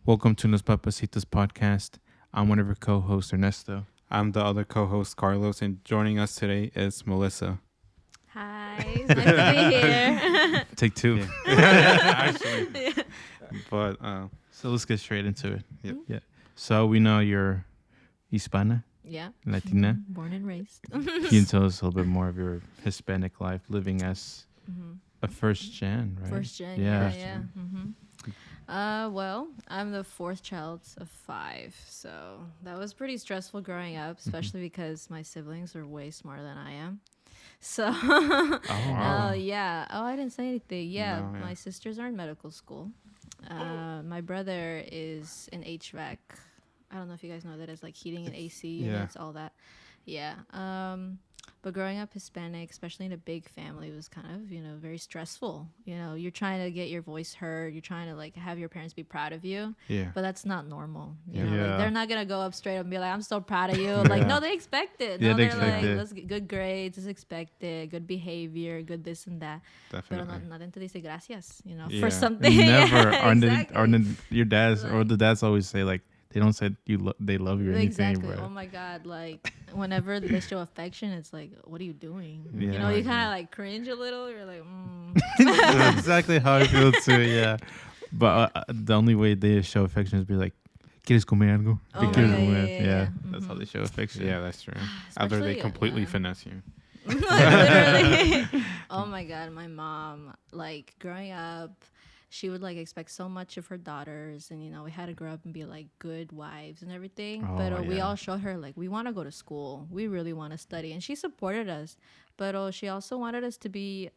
Welcome to Los Papacitos podcast. I'm one of your co-hosts, Ernesto. I'm the other co-host, Carlos, and joining us today is Melissa. Hi, it's nice to be here. Take two. Yeah. Actually. Yeah. But, So let's get straight into it. Yep. Yeah. So we know you're Hispana, Yeah. Latina. Born and raised. Can you tell us a little bit more of your Hispanic life, living as a first gen, right? First gen. Yeah. Yeah. Well, I'm the fourth child of 5, so that was pretty stressful growing up, especially because my siblings are way smarter than I am. So, wow. yeah. Oh, I didn't say anything. Yeah, No, yeah. my sisters are in medical school. My brother is in HVAC. I don't know if you guys know that, it's like heating and AC units, all that. Yeah. But growing up Hispanic, especially in a big family, was kind of, very stressful. You're trying to get your voice heard. You're trying to like have your parents be proud of you. Yeah. But that's not normal. Yeah. Like, they're not gonna go up straight up and be like, "I'm so proud of you." Like, no, they expect it. Yeah, No, they they're expect like, it. "Let's get good grades. It's expected. Good behavior. Good this and that." Definitely. Pero no, te dice gracias. Yeah. For something. Never. Exactly. Your dads or Like- the dads always say like they don't say they love you or anything, Exactly. bro. Oh my God. Like, whenever they show affection, it's like, what are you doing? Yeah. You kind of like cringe a little. You're like, That's exactly how I feel too. Yeah, but the only way they show affection is be like, "¿Quieres comer algo?" Oh, ¿Qué quieres yeah, comer? yeah, yeah. That's how they show affection. Yeah, that's true. After they Especially, completely yeah. finesse you. Literally. Oh my God. My mom, like, growing up, she would like expect so much of her daughters, and we had to grow up and be like good wives and everything. Oh, But we yeah. all showed her like we want to go to school, we really want to study, and she supported us. But she also wanted us to be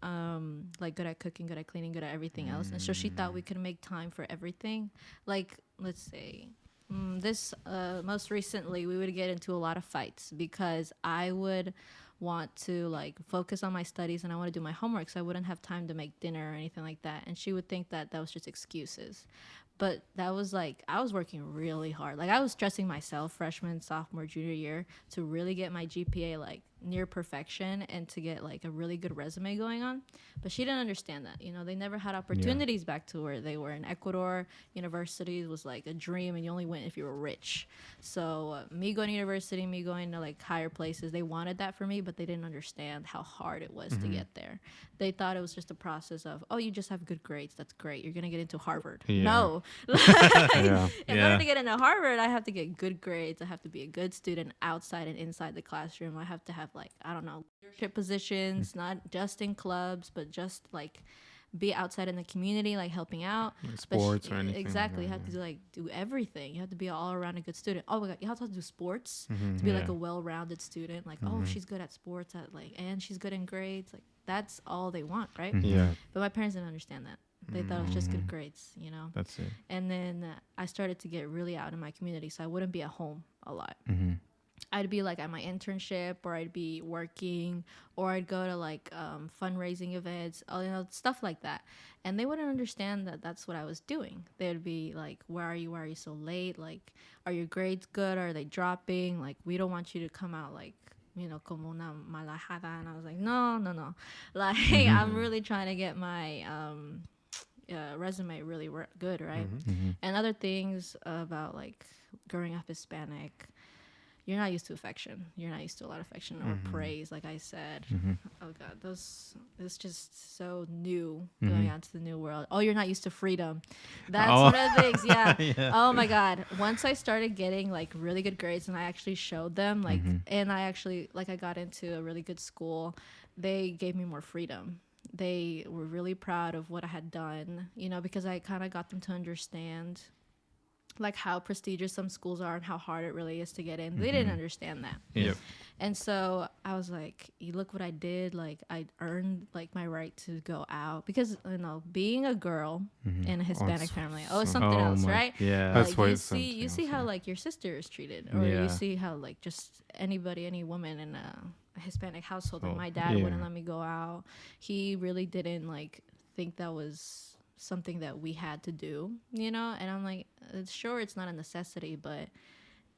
like good at cooking, good at cleaning, good at everything else. And so she thought we could make time for everything. Like, let's say this most recently we would get into a lot of fights because I would want to like focus on my studies and I want to do my homework, so I wouldn't have time to make dinner or anything like that, and she would think that that was just excuses. But that was like I was working really hard. Like, I was stressing myself freshman, sophomore, junior year to really get my GPA like near perfection and to get like a really good resume going on. But she didn't understand that. They never had opportunities back to where they were in Ecuador. Universities was like a dream, and you only went if you were rich. So me going to university, me going to like higher places, they wanted that for me, but they didn't understand how hard it was to get there. They thought it was just a process of, oh, you just have good grades, that's great, you're gonna get into Harvard. Yeah. No. Yeah. In order to get into Harvard, I have to get good grades. I have to be a good student outside and inside the classroom. I have to have like, I don't know, leadership positions, not just in clubs, but just like be outside in the community, like helping out. Sports or anything. Exactly. You like have that, to do everything. You have to be all around a good student. Oh my God, you have to do sports Mm-hmm. to be Yeah. like a well-rounded student. Like, oh, she's good at sports, and she's good in grades. Like, that's all they want, right? Yeah. But my parents didn't understand that. They thought it was just good grades. That's it. And then I started to get really out in my community, so I wouldn't be at home a lot. Mm-hmm. I'd be like at my internship, or I'd be working, or I'd go to like fundraising events, stuff like that. And they wouldn't understand that that's what I was doing. They'd be like, where are you? Why are you so late? Like, are your grades good? Are they dropping? Like, we don't want you to come out like, como una malajada. And I was like, no. Like, I'm really trying to get my resume really good, right? And other things about like growing up Hispanic, you're not used to affection. You're not used to a lot of affection or praise, like I said. Oh God, it's just so new going on to the new world. Oh, you're not used to freedom. That's one of the things. Yeah. Yeah. Oh my God. Once I started getting like really good grades and I actually showed them, like, and I actually like I got into a really good school, they gave me more freedom. They were really proud of what I had done, because I kind of got them to understand like how prestigious some schools are and how hard it really is to get in. They didn't understand that. Yep. And so I was like, you look what I did. Like, I earned like my right to go out because, being a girl in a Hispanic family, it's something else, right? Yeah. That's Like, why you it's see, you something see else, how yeah. like your sister is treated, or Yeah. you see how like just any woman in a Hispanic household. And my dad Yeah. wouldn't let me go out. He really didn't like think that was something that we had to do, and I'm like, sure, it's not a necessity, but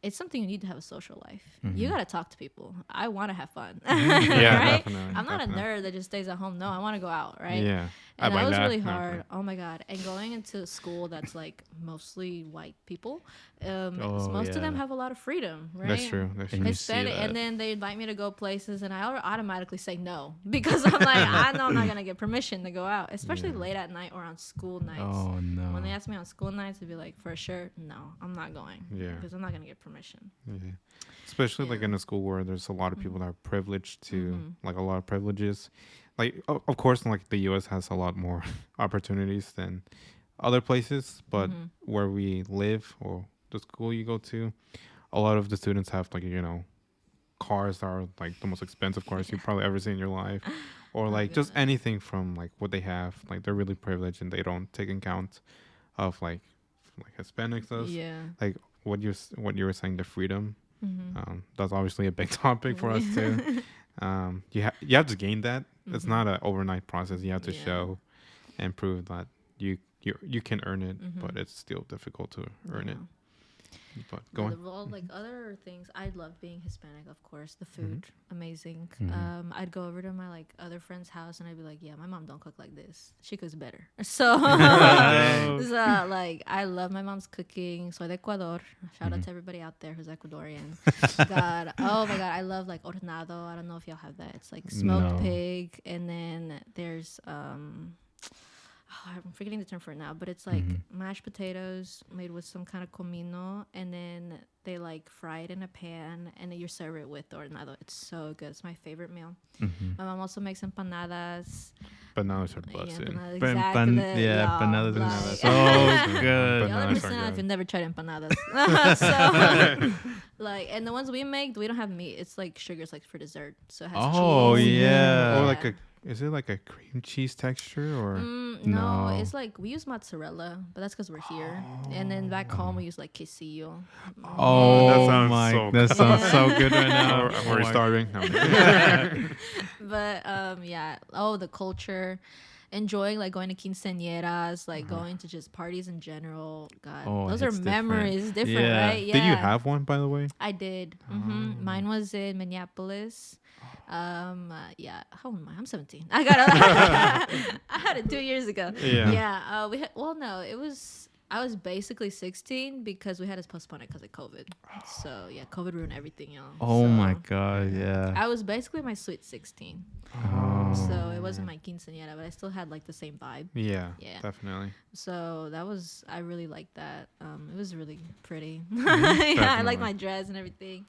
it's something you need to have a social life. Mm-hmm. You gotta talk to people. I want to have fun. Yeah, right? definitely. I'm not definitely. a nerd that just stays at home. No, I want to go out, right? Yeah. And buy that was that. really No, I'm hard. Oh my god! And going into school that's like mostly white people, Oh, most of them yeah. have a lot of freedom, right? That's true. That's And true. you see Hispanic, that. and then they invite me to go places, and I automatically say no because I'm like, I know I'm not gonna get permission to go out, especially Yeah. late at night or on school nights. Oh no. When they ask me on school nights, I'd be like, for sure, no, I'm not going. Yeah. Because I'm not gonna get permission. Yeah. Especially like Yeah. in a school where there's a lot of people that are privileged to Mhm. like a lot of privileges. Like of course like the US has a lot more opportunities than other places, but Mhm. where we live or the school you go to, a lot of the students have like, cars that are like the most expensive cars you've probably ever seen in your life. Or Oh, like just goodness. anything from like what they have. Like they're really privileged and they don't take account of like Hispanics does. Yeah. Like what you were saying, the freedom. Mhm. That's obviously a big topic for us too. You have to gain that. It's Mhm. not an overnight process. You have to Yeah. show and prove that you can earn it, but Mhm. it's still difficult to earn it. Yeah. But But go on. all like other things, I love being Hispanic, of course. The Mm-hmm. food, amazing. Mhm. I'd go over to my like other friend's house and I'd be like, yeah, my mom don't cook like this. She cooks better. So, Dang. so like I love my mom's cooking. Soy de Ecuador. Shout out Mhm. to everybody out there who's Ecuadorian. God, oh my god, I love like hornado. I don't know if y'all have that. It's like smoked No. pig, and then there's I'm forgetting the term for it now, but it's like Mhm. mashed potatoes made with some kind of comino, and then they like fry it in a pan, and then you serve it with hornado. It's so good. It's my favorite meal. Mhm. My mom also makes empanadas. Bananas are Yeah, busted. empanadas, Pan- exactly. yeah, bananas like- are Bananas so are- good. Y'all Bananas understand are if good. you've never tried empanadas. So, like, and the ones we make, we don't have meat. It's like sugars, like for dessert. So it has Oh, cheese. yeah. Or like is it like a cream cheese texture or? No, No. it's like we use mozzarella, but that's because we're here. And then back home we use like quesillo. Oh, That sounds my! so that good. sounds so Yeah. good right now. Or Oh we're my- starving. No. But yeah. Oh, the culture. Enjoying like going to quinceañeras, like going to just parties in general. God, Oh, those are it's different. memories. Different, Yeah. right? Yeah. Did you have one, by the way? I did. Mine was in Minneapolis. Yeah. How old am I? I'm 17. I got it. I had it 2 years ago. Yeah. Yeah. We had, well, no, it was. I was basically 16 because we had to postpone it because of COVID. So yeah, COVID ruined everything, y'all. Oh So my god! Yeah. I was basically my sweet 16. Oh. So it wasn't my quinceañera, but I still had like the same vibe. Yeah. Yeah. Definitely. So that was, I really liked that. It was really pretty. Yeah, I Definitely. liked my dress and everything.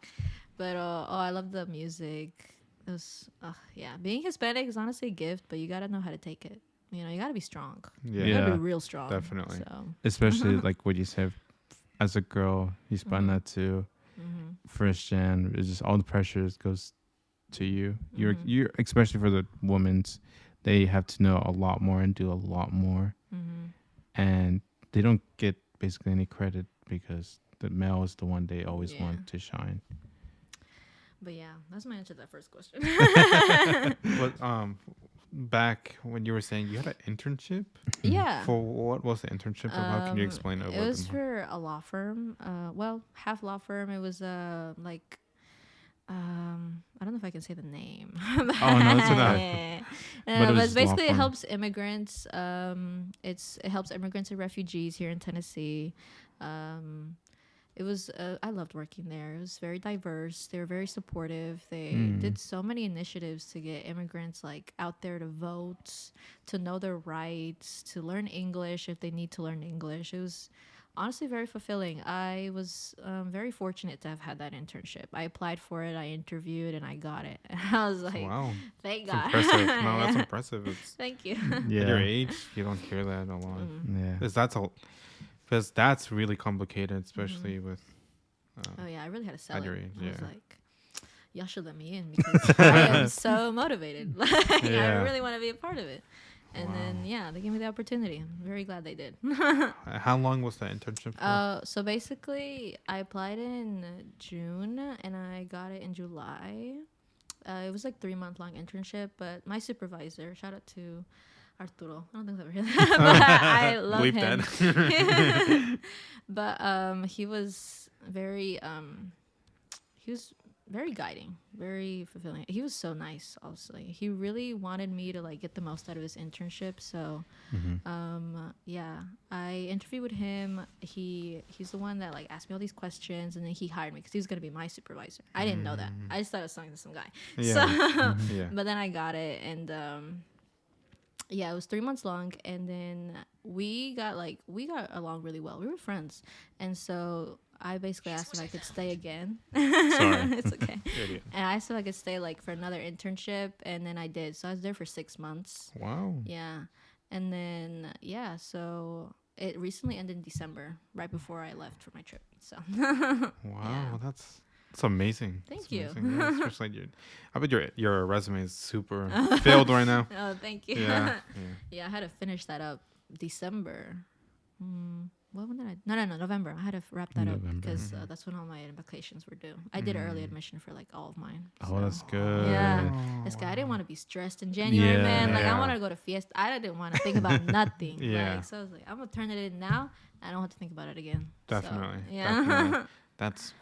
But I love the music. It was, yeah, being Hispanic is honestly a gift, but you gotta know how to take it. You know, you gotta be strong. Yeah. You gotta Yeah. be real strong. Definitely. So, Especially like what you said, as a girl, Hispana Mhm. too. mhm. First gen, it's just all the pressure goes to you. Mhm. You're especially for the women's, they have to know a lot more and do a lot more, Mhm. and they don't get basically any credit because the male is the one they always Yeah. want to shine. But yeah, that's my answer to that first question. But back when you were saying you had an internship, Yeah. for what was the internship? Or how can you explain it a It little was bit more? for a law firm. Well, half law firm. It was like, I don't know if I can say the name. Oh, no, it's Yeah. okay. But it But was it's basically it law firm. helps immigrants. It helps immigrants and refugees here in Tennessee. It was I loved working there. It was very diverse. They were very supportive. They did so many initiatives to get immigrants like out there to vote, to know their rights, to learn English if they need to learn English. It was honestly very fulfilling. I was very fortunate to have had that internship. I applied for it, I interviewed, and I got it. And I was like, Wow. thank That's God. impressive. No, that's Yeah. impressive. It's, Thank you. At Yeah. your age, you don't hear that a lot. Mm. Yeah. Because that's really complicated, especially with. Oh yeah, I really had to sell At it. your age, I was yeah. like, y'all should let me in because I am so motivated. Like, I Yeah. really want to be a part of it. And then yeah, they gave me the opportunity. I'm very glad they did. How long was that internship for? So basically, I applied in June and I got it in July. It was like 3-month-long internship, but my supervisor, shout out to Arturo. I don't think I've ever heard that, but I love Bleep him. that. But he was very he was very guiding, very fulfilling. He was so nice. Also, he really wanted me to like get the most out of his internship. So yeah, I interviewed with him. He's the one that like asked me all these questions, and then he hired me because he was gonna be my supervisor. I didn't know that. I just thought I was talking to some guy. Yeah. So, Yeah. but then I got it, and yeah, it was 3 months long, and then we got along really well. We were friends, and so I basically asked if I could stay again. Sorry. It's okay. Idiot. And I asked if I could stay like for another internship, and then I did. So I was there for 6 months. Wow. Yeah, and then yeah, so it recently ended in December, right before I left for my trip. So Wow. Yeah. That's amazing. Thank That's you. amazing. Yeah, especially I bet your resume is super filled right now. oh, thank you. Yeah. Yeah, I had to finish that up December. When did I? No, November. I had to wrap that up November. because that's when all my applications were due. I did early admission for like all of mine. Oh, so. that's good. Yeah, it's good. I didn't want to be stressed in January, Yeah. man. Like I Yeah. want to go to fiesta. I didn't want to think about nothing. Yeah. Like, so I was like, I'm gonna turn it in now. I don't have to think about it again. So, Definitely. yeah. Definitely. That's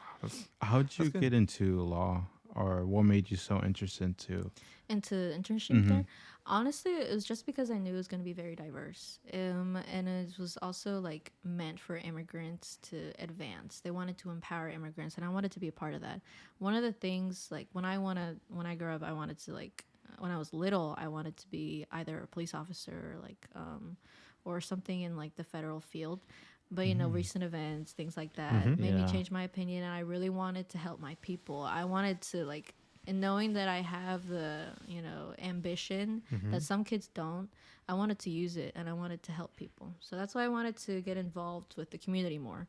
How'd you That's good. get into law, or what made you so interested into? Into internship there. Honestly, it was just because I knew it was going to be very diverse, and it was also like meant for immigrants to advance. They wanted to empower immigrants, and I wanted to be a part of that. One of the things, like when I grow up, I wanted to like when I was little, I wanted to be either a police officer, or something in like the federal field. But recent events, things like that, made me Yeah. change my opinion, and I really wanted to help my people. I wanted to like. And knowing that I have the, ambition that some kids don't, I wanted to use it and I wanted to help people. So that's why I wanted to get involved with the community more.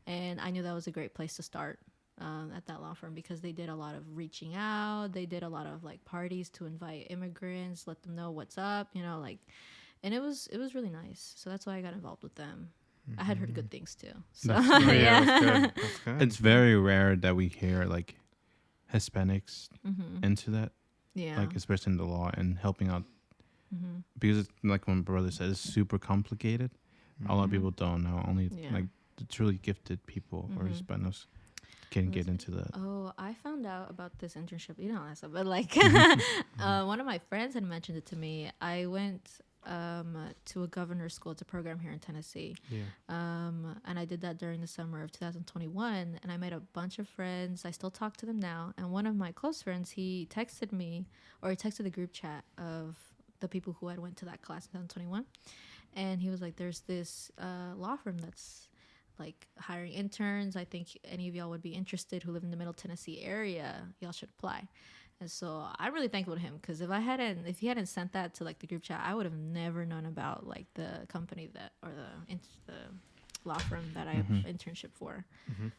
And I knew that was a great place to start at that law firm because they did a lot of reaching out. They did a lot of like parties to invite immigrants, let them know what's up, and it was really nice. So that's why I got involved with them. I had heard good things too. So That's Oh, yeah, yeah. that's good. That's good. It's very rare that we hear like Hispanics into that, Yeah. like especially in the law and helping out, because it's, like my brother said, it's super complicated. A lot of people don't know. Only Yeah. like the truly gifted people or Hispanos can get into that. Oh, I found out about this internship. You know, that's but like one of my friends had mentioned it to me. I went to a governor's school. It's a program here in Tennessee. Yeah. And I did that during the summer of 2021. And I made a bunch of friends. I still talk to them now. And one of my close friends, he texted me, or he texted the group chat of the people who had went to that class in 2021. And he was like, there's this law firm that's like hiring interns. I think any of y'all would be interested who live in the Middle Tennessee area. Y'all should apply. And so I'm really thankful to him because if he hadn't sent that to like the group chat, I would have never known about like the company or the law firm that I have internship for.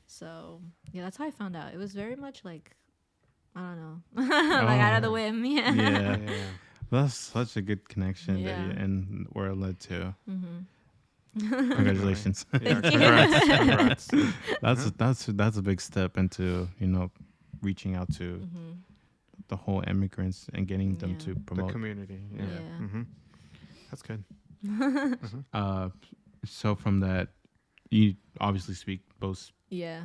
So yeah, that's how I found out. It was very much like, I don't know, like out of the whim. Yeah. Yeah, Yeah. that's such a good connection Yeah. that you, and where it led to. Mm-hmm. Congratulations. Yeah, congrats. That's a big step into reaching out to the whole immigrants and getting them Yeah. to The promote. community. Yeah. Yeah. That's good. So from that, you obviously speak both Yeah.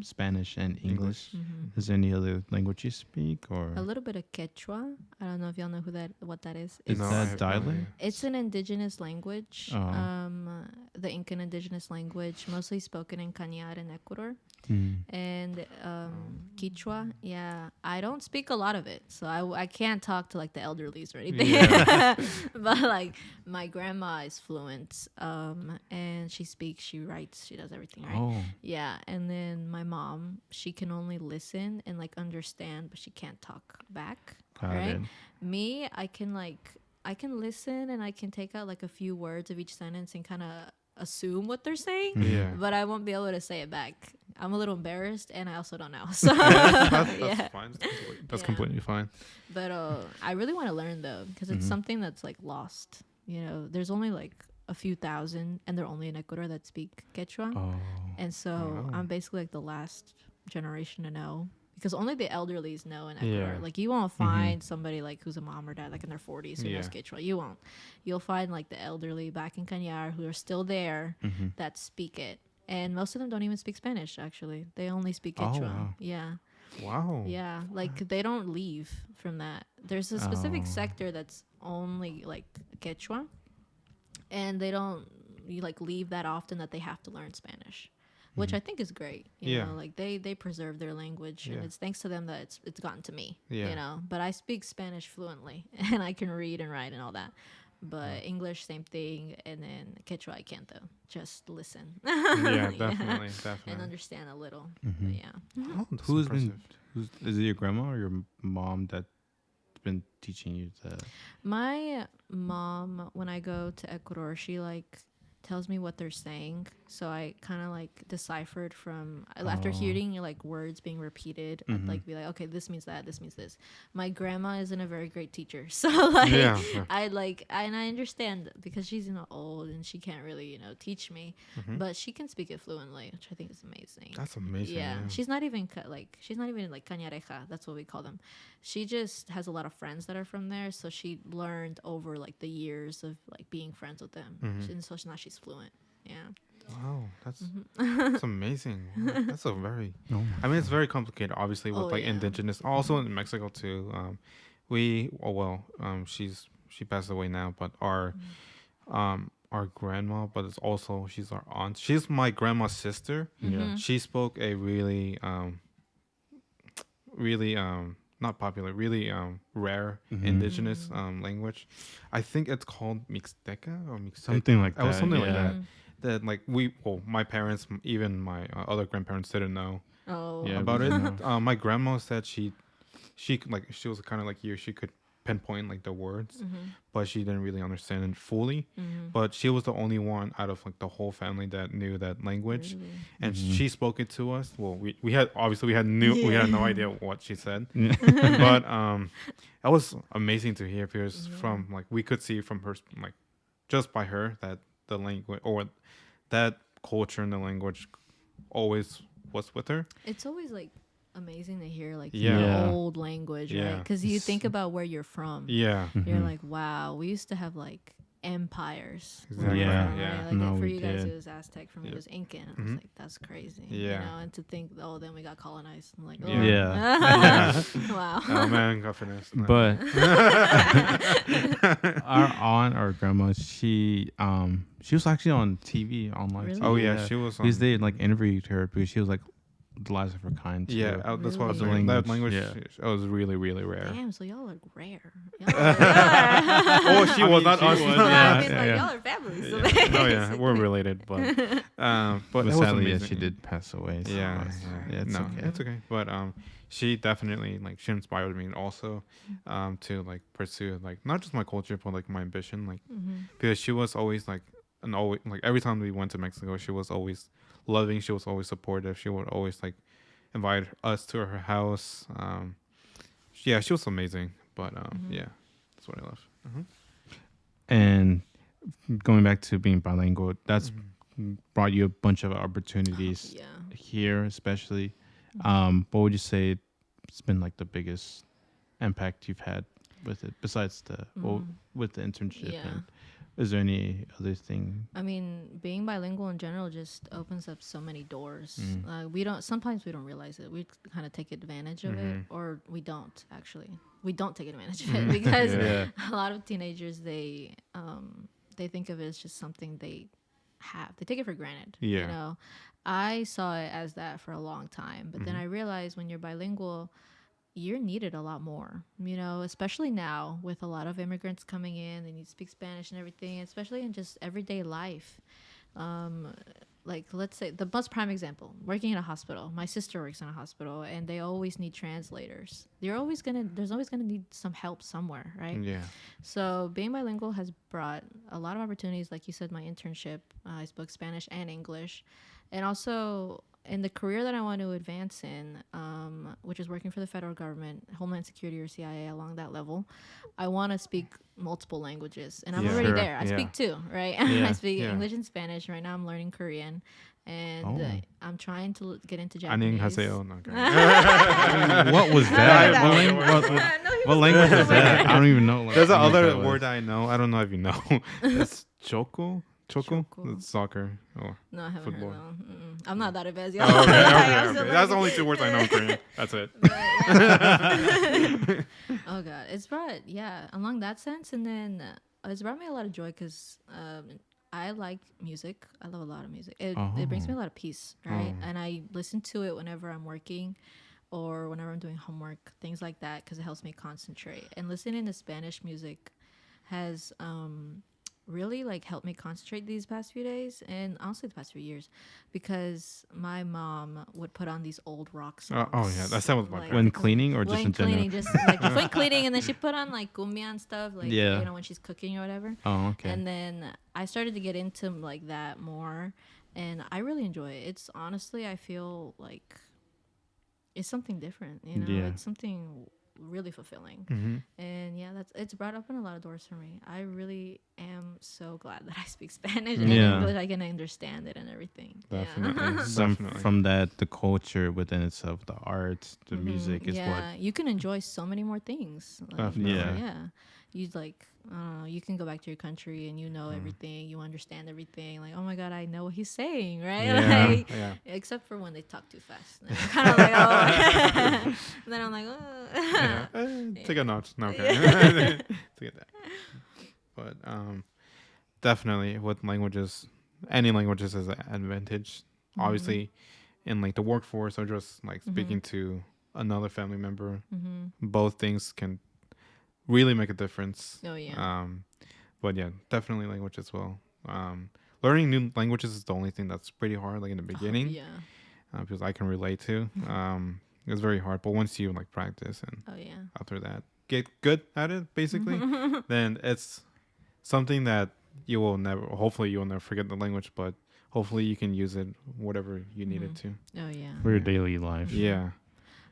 Spanish and English. Mhm. Is there any other language you speak, or A little bit of Quechua. I don't know if y'all know what that is. is No, I that have no dialect? idea. It's an indigenous language, Oh. the Incan indigenous language, mostly spoken in Cañar in Ecuador. Mm. And Quechua, yeah, I don't speak a lot of it, so I can't talk to like the elderlies or anything. But like my grandma is fluent, and she writes, she does everything, right? Oh, Yeah, and then my mom, she can only listen and like understand, but she can't talk back. got right? it. Me, I can listen and I can take out like a few words of each sentence and kind of assume what they're saying, Yeah. but I won't be able to say it back. I'm a little embarrassed, and I also don't know. So That's yeah, fine. That's Yeah. completely fine. but I really want to learn though, because it's something that's like lost. There's only like a few thousand, and they're only in Ecuador that speak Quechua. Oh, And so Wow. I'm basically like the last generation to know, because only the elderlies know in Ecuador. Yeah. Like you won't find somebody like who's a mom or dad like in their 40s who knows Yeah. Quechua. You won't. You'll find like the elderly back in Cañar who are still there that speak it. and most of them don't even speak Spanish. Actually, they only speak Quechua. wow. Yeah. Wow. Yeah, like they don't leave from that. There's a specific sector that's only like Quechua, and they don't like leave that often that they have to learn Spanish, which I think is great. You Yeah. know, like they preserve their language, and Yeah. it's thanks to them that it's gotten to me. Yeah. You know, but I speak Spanish fluently, and I can read and write and all that. But English, same thing, and then Quechua I can't though. Just listen. Yeah, definitely, and definitely. understand a little. Mm-hmm. But yeah. Oh, that's Who's impressive. is it your grandma or your mom that's been teaching you the? My mom, when I go to Ecuador, she like tells me what they're saying, so I kind of like deciphered from after hearing like words being repeated. I'd like be like, okay, this means that, this means this. My grandma isn't a very great teacher, so like Yeah. I understand because she's old and she can't really teach me, but she can speak it fluently, which I think is amazing. That's amazing. Yeah, Yeah. she's not even like cañareja. That's what we call them. She just has a lot of friends that are from there, so she learned over like the years of like being friends with them, and so now she's fluent. Yeah. Wow, that's amazing. Wow, that's a very. I mean, it's very complicated, obviously, with like indigenous. Also in Mexico too. She passed away now, but our grandma, but it's also she's our aunt. She's my grandma's sister. Yeah. She spoke a really not popular, really rare indigenous language. I think it's called Mixteca or Mixteca. Something like It was that, something like yeah. that. That like my parents, even my other grandparents didn't know Oh. Yeah. about we it. didn't know. My grandma said she was kind of like you. She could pinpoint like the words, but she didn't really understand it fully. But she was the only one out of like the whole family that knew that language, Really? and she spoke it to us. Well, we had no idea what she said, Yeah. but that was amazing to hear because from like we could see from her like just by her that the language or that culture and the language always was with her. It's always like amazing to hear like Yeah. the Yeah. old language, Yeah. right? Because you think about where you're from. Yeah, You're like, wow, we used to have like empires. where Exactly. we're Yeah. from, Yeah. right? Like No, for we you guys, did. it was Aztec. For me, it was Incan. I was Mhm. like, that's crazy. Yeah. And to think, oh, then we got colonized. I'm like, oh. Yeah. Wow. oh man, got finessed. No. But our aunt or grandma, she was actually on TV online. Really? too. oh yeah, she was. Because they like interviewed her because she was like the last of her kind. Too. Yeah, that's what I was Really? saying. That Language, language was really, really rare. Damn, so y'all are rare. Oh, she was not us. was, I yeah, mean, like, yeah. y'all are family. So Oh yeah, we're related, but that But was sadly, yeah, amazing. she did pass away. So Yeah, it's no, okay. it's okay. But she definitely like she inspired me also to like pursue like not just my culture but like my ambition like because she was always like and always like every time we went to Mexico she was always loving, she was always supportive, she would always like invite us to her house. Yeah, she was amazing. But yeah, that's what I love. And going back to being bilingual, that's brought you a bunch of opportunities yeah. here, especially. What would you say it's been like the biggest impact you've had with it, besides with the internship? Yeah. And is there any other thing? I mean, being bilingual in general just opens up so many doors. Sometimes we don't realize it. We kind of take advantage of it, or we don't actually. We don't take advantage of it because Yeah. a lot of teenagers they think of it as just something they have. They take it for granted. Yeah. You know, I saw it as that for a long time, but then I realized when you're bilingual, you're needed a lot more, you know, especially now with a lot of immigrants coming in. They need to speak Spanish and everything, especially in just everyday life. Like, let's say the most prime example, working in a hospital. My sister works in a hospital and they always need translators. There's always going to need some help somewhere, right? Yeah. So being bilingual has brought a lot of opportunities. Like you said, my internship, I spoke Spanish and English. And also in the career that I want to advance in, which is working for the federal government, Homeland Security or CIA along that level, I want to speak multiple languages. And I'm Yeah. already Sure. there. I Yeah. speak two, right? Yeah. I speak Yeah. English and Spanish. Right now I'm learning Korean. And I'm trying to get into Aning Japanese. haseo. No, okay. What was that? that What, one. what language was that? I don't even know. Like, There's what another that was. word I know. I don't know if you know. It's choco. Choco? Choco. It's soccer. Oh, No, I haven't football. heard that one. I'm not that advanced. Oh, okay, I'm okay. still That's the learning. only 2 words I know in Korean. That's it. But, yeah. Oh god, it's brought along that sense, and then it's brought me a lot of joy because I like music. I love a lot of music. It brings me a lot of peace, right? And I listen to it whenever I'm working or whenever I'm doing homework, things like that, because it helps me concentrate. And listening to Spanish music has really like helped me concentrate these past few days, and honestly the past few years, because my mom would put on these old rock songs. Oh yeah, that's that was my like, parents. When cleaning or just when in general? cleaning, just like when cleaning, and then she put on like cumbia and stuff, like Yeah. when she's cooking or whatever. Oh, okay. And then I started to get into like that more, and I really enjoy it. It's honestly, I feel like it's something different, Yeah. It's something really fulfilling. And it's brought open a lot of doors for me. I really am so glad that I speak Spanish and English. I can understand it and everything. Definitely. From that, the culture within itself, the art, the music is what. You can enjoy so many more things. Like, Definitely. Yeah. You like, you can go back to your country and everything. You understand everything. Like, oh my God, I know what he's saying, right? Yeah, Like, yeah. except for when they talk too fast. Then I'm kind of like, oh. Then I'm like, oh. Yeah. Take a notch. No, okay. To get that. But definitely with languages, any languages has an advantage. Obviously, in like the workforce or just like speaking to another family member, both things can really make a difference. Oh yeah. But yeah, definitely language as well. Learning new languages is the only thing that's pretty hard, like in the beginning. Yeah. Because I can relate to. It's very hard, but once you like practice and Oh yeah. after that get good at it, basically, then it's something that you will never. Hopefully, you will never forget the language, but hopefully you can use it whatever you need it to. Oh yeah. For your daily life. Yeah.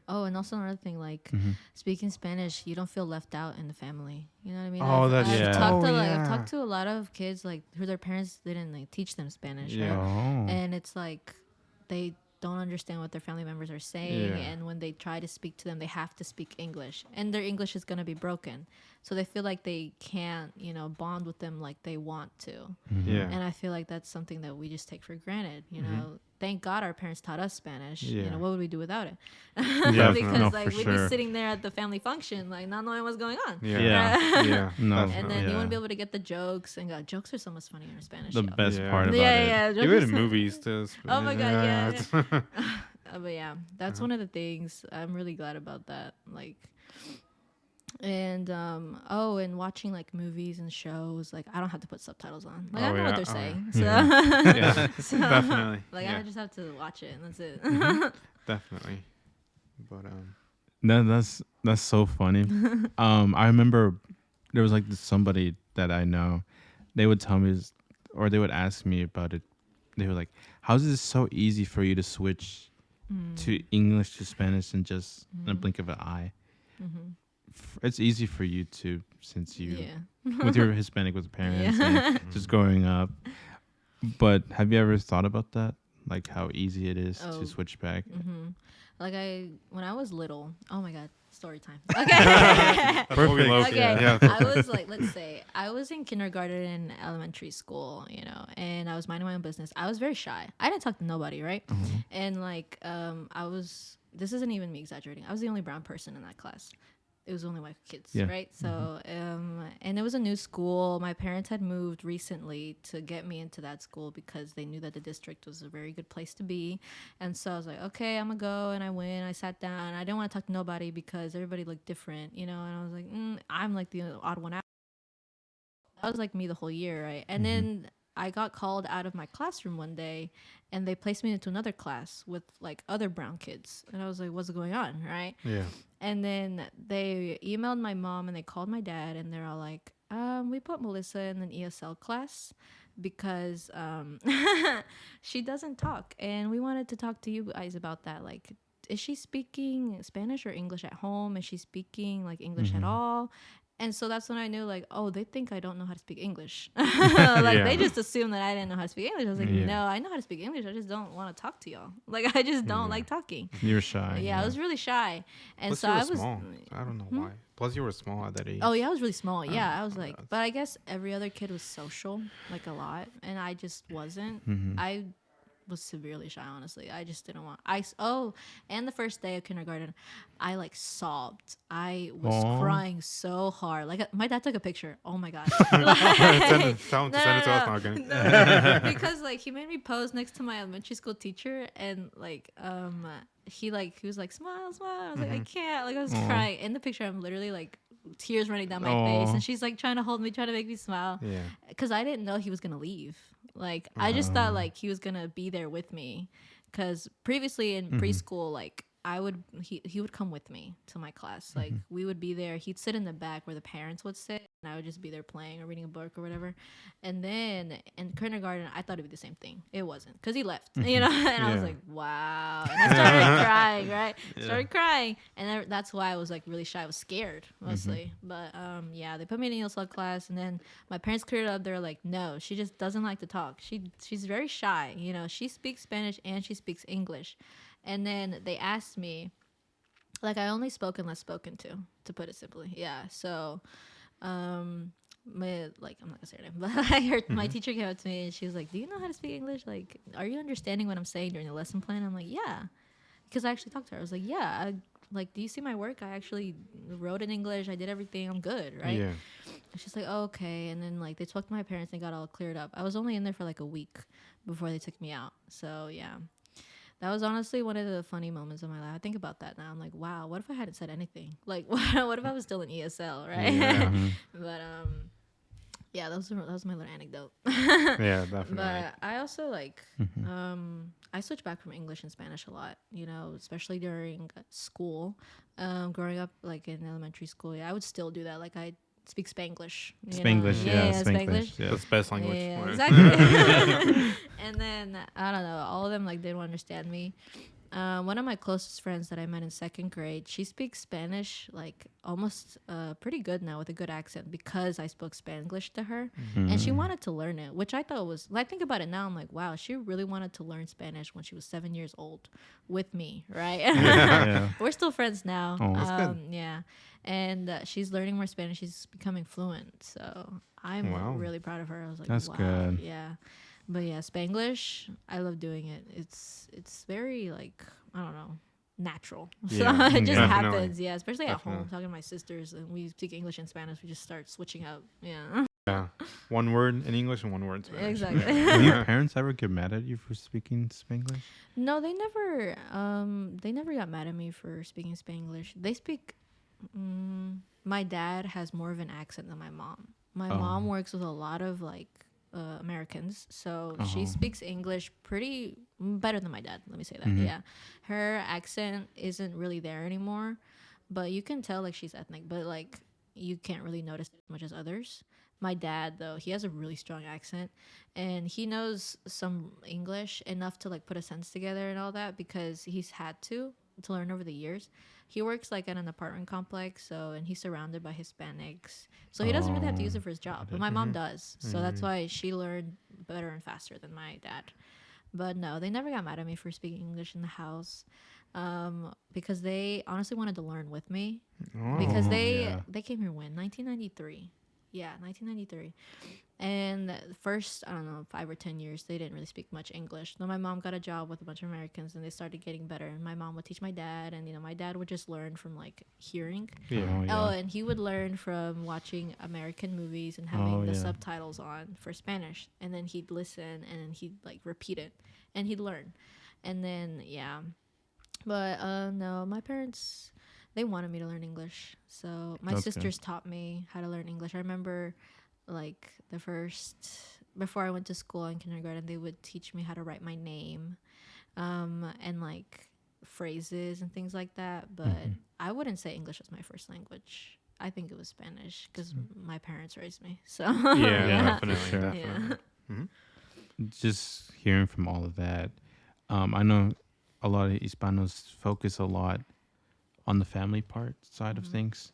Oh, and also another thing, like speaking Spanish, you don't feel left out in the family. You know what I mean? Oh, that's Yeah. I've talked to a lot of kids like who their parents didn't like teach them Spanish, Yeah. right? Oh. And it's like they don't understand what their family members are saying, Yeah. and when they try to speak to them, they have to speak English, and their English is gonna be broken, so they feel like they can't, bond with them like they want to. Yeah. And I feel like that's something that we just take for granted. Thank God our parents taught us Spanish. Yeah. What would we do without it? Yeah, Because no, like for we'd sure. be sitting there at the family function, like not knowing what's going on. Yeah. Yeah. Yeah. No. Definitely. And then you Yeah. wouldn't be able to get the jokes, and jokes are so much funnier in Spanish. The yo. best Yeah. part about Yeah. it. Jokes Even are in so- movies too. Oh my God, yeah. it's- But yeah, that's one of the things I'm really glad about that. Like, and and watching like movies and shows, like I don't have to put subtitles on. Like I Oh, know yeah. what they're Oh, saying. yeah. So, Definitely. like Yeah. I just have to watch it and that's it. Definitely. But That's so funny. I remember there was like somebody that I know. They would tell me, or they would ask me about it. They were like, "How is this so easy for you to switch to English to Spanish in just in a blink of an eye?" It's easy for you to, since you with your Hispanic with parents and just growing up. But have you ever thought about that? Like how easy it is to switch back? Like when I was little, oh my God, story time. Okay. that's what we Perfect. love. Okay. Yeah. I was like, let's say I was in kindergarten and elementary school, and I was minding my own business. I was very shy. I didn't talk to nobody, right? And like, this isn't even me exaggerating. I was the only brown person in that class. It was only white kids, Yeah. right? So, and it was a new school. My parents had moved recently to get me into that school because they knew that the district was a very good place to be. And so I was like, okay, I'm gonna go. And I went. I sat down. I didn't want to talk to nobody because everybody looked different, And I was like, I'm like the odd one out. That was like me the whole year, right? And then I got called out of my classroom one day, and they placed me into another class with like other brown kids. And I was like, what's going on, right? Yeah. And then they emailed my mom and they called my dad, and they're all like, we put Melissa in an ESL class because she doesn't talk, and we wanted to talk to you guys about that. Like, is she speaking Spanish or English at home? Is she speaking like English at all? And so that's when I knew, like, oh, they think I don't know how to speak English. Like, they just assume that I didn't know how to speak English. I was like, no, I know how to speak English. I just don't want to talk to y'all. Like, I just don't like talking. You're shy. Yeah, I was really shy. And Plus so you were I was. small. I don't know why. Plus you were small at that age. Oh, yeah, I was really small. Yeah, I was Oh, like, but I guess every other kid was social, like a lot. And I just wasn't. I was severely shy, honestly. I just didn't want. And the first day of kindergarten, I like sobbed. I was crying so hard. Like my dad took a picture. Oh my god! Tell him to send it to us. Not kidding. Because like he made me pose next to my elementary school teacher, and like he was like smile, smile. I was like I can't. Like I was crying in the picture. I'm literally like tears running down my face, and she's like trying to hold me, trying to make me smile. Yeah. Because I didn't know he was gonna leave. Like I just thought like he was gonna be there with me. Because previously in preschool, like he would come with me to my class. Like we would be there. He'd sit in the back where the parents would sit, and I would just be there playing or reading a book or whatever. And then in kindergarten, I thought it'd be the same thing. It wasn't, because he left, you know. And I was like, wow. And I started crying, right? Started crying, and that's why I was like really shy. I was scared mostly, but yeah, they put me in an ESL class, and then my parents cleared it up. They're like, no, she just doesn't like to talk. She's very shy, you know. She speaks Spanish and she speaks English. And then they asked me, like, I only spoke unless spoken to put it simply. Yeah. So, I'm not gonna say her name, but I heard my teacher came up to me and she was like, "Do you know how to speak English? Like, are you understanding what I'm saying during the lesson plan?" I'm like, "Yeah," because I actually talked to her. I was like, "Yeah, like, do you see my work? I actually wrote in English. I did everything. I'm good, right?" Yeah. And she's like, oh, "Okay." And then like they spoke to my parents and got all cleared up. I was only in there for like a week before they took me out. So yeah. That was honestly one of the funny moments of my life. I think about that now. I'm like, wow, what if I hadn't said anything? Like, what if I was still in ESL, right? Yeah. But yeah, that was my little anecdote. Yeah, definitely. But I also like I switched back from English and Spanish a lot, you know, especially during school. Growing up like in elementary school, yeah, I would still do that. Like I speak Spanglish. Spanglish, Yeah, Spanglish. Yeah. That's the best language. Yeah, exactly. And then I don't know, all of them like didn't understand me. One of my closest friends that I met in second grade, she speaks Spanish like almost pretty good now with a good accent because I spoke Spanglish to her, and she wanted to learn it, which I thought was. I think about it now, I'm like, wow, she really wanted to learn Spanish when she was 7 years old, with me, right? Yeah. We're still friends now. Oh, that's good. Yeah, and she's learning more Spanish. She's becoming fluent, so I'm Wow. really proud of her. I was like, That's wow, good. yeah. But yeah, Spanglish, I love doing it. It's very like, I don't know, natural. So Yeah, it just definitely. happens. Yeah, especially at home, Definitely. talking to my sisters, and we speak English and Spanish. We just start switching up. Yeah, Yeah. One word in English and one word in Spanish. exactly. Did your parents ever get mad at you for speaking Spanglish? No, they never. They never got mad at me for speaking Spanglish. They speak. My dad has more of an accent than my mom. My mom works with a lot of like Americans, so she speaks English pretty better than my dad. Let me say that. Yeah, her accent isn't really there anymore, but you can tell like she's ethnic, but like you can't really notice it as much as others. My dad though, he has a really strong accent, and he knows some English enough to like put a sentence together and all that because he's had to learn over the years. He works like at an apartment complex, so, and he's surrounded by Hispanics, so he doesn't really have to use it for his job. But my mom does, so that's why she learned better and faster than my dad. But no, they never got mad at me for speaking English in the house, because they honestly wanted to learn with me. Because they came here when 1993. Yeah, 1993. And the first, I don't know, 5 or 10 years, they didn't really speak much English. Then my mom got a job with a bunch of Americans, and they started getting better. And my mom would teach my dad, and my dad would just learn from like hearing. Yeah. Oh, and he would learn from watching American movies and having the subtitles on for Spanish. And then he'd listen, and then he'd like repeat it, and he'd learn. And then yeah, but no, my parents, they wanted me to learn English. So my That's sisters taught me how to learn English. I remember like the first, before I went to school in kindergarten, they would teach me how to write my name, and like phrases and things like that. But I wouldn't say English was my first language. I think it was Spanish because my parents raised me. So Yeah, definitely. sure. Definitely. Just hearing from all of that, I know a lot of Hispanos focus a lot on the family part side of things.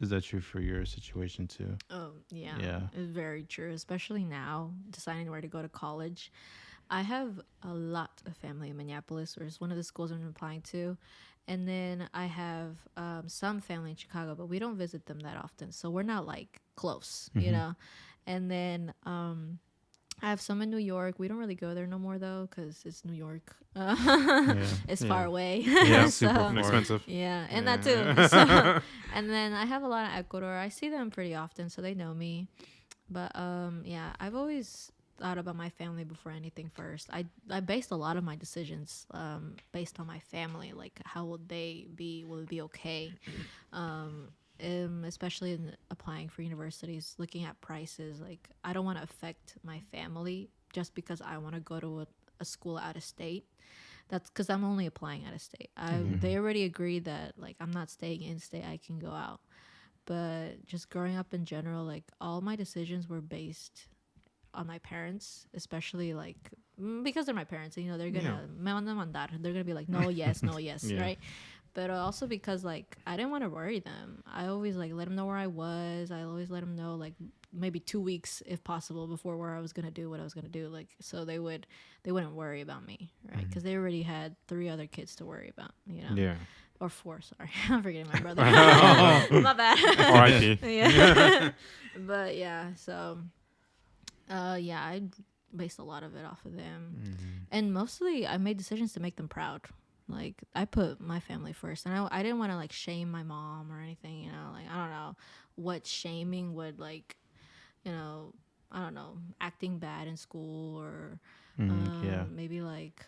is that true for your situation too? Oh, yeah. Yeah. It's very true, especially now deciding where to go to college. I have a lot of family in Minneapolis, or it's one of the schools I'm applying to. And then I have some family in Chicago, but we don't visit them that often. So we're not like close, you know? And then I have some in New York. We don't really go there no more though, because it's New York. It's far away. Yeah, So, super expensive. yeah, and that too. So, and then I have a lot of Ecuador. I see them pretty often, so they know me. But yeah, I've always thought about my family before anything first. I based a lot of my decisions based on my family. Like, how will they be? Will it be okay? Especially in applying for universities, looking at prices. Like, I don't want to affect my family just because I want to go to a school out of state. That's because I'm only applying out of state. They already agreed that like I'm not staying in state. I can go out. But just growing up in general, like all my decisions were based on my parents, especially like because they're my parents. And, you know, they're gonna me van a mandar. They're gonna be like, no, yes, no, yes, right? But also because like I didn't want to worry them. I always like let them know where I was. I always let them know like maybe 2 weeks if possible before where I was gonna do what I was gonna do. Like so they wouldn't worry about me, right? Because they already had 3 other kids to worry about, you know. Yeah. Or 4, sorry. I'm forgetting my brother. My bad. R.I.P. Yeah. But yeah, so yeah, I based a lot of it off of them. And mostly I made decisions to make them proud. Like I put my family first, and I didn't want to like shame my mom or anything, you know. Like I don't know what shaming would like, you know, I don't know, acting bad in school or maybe like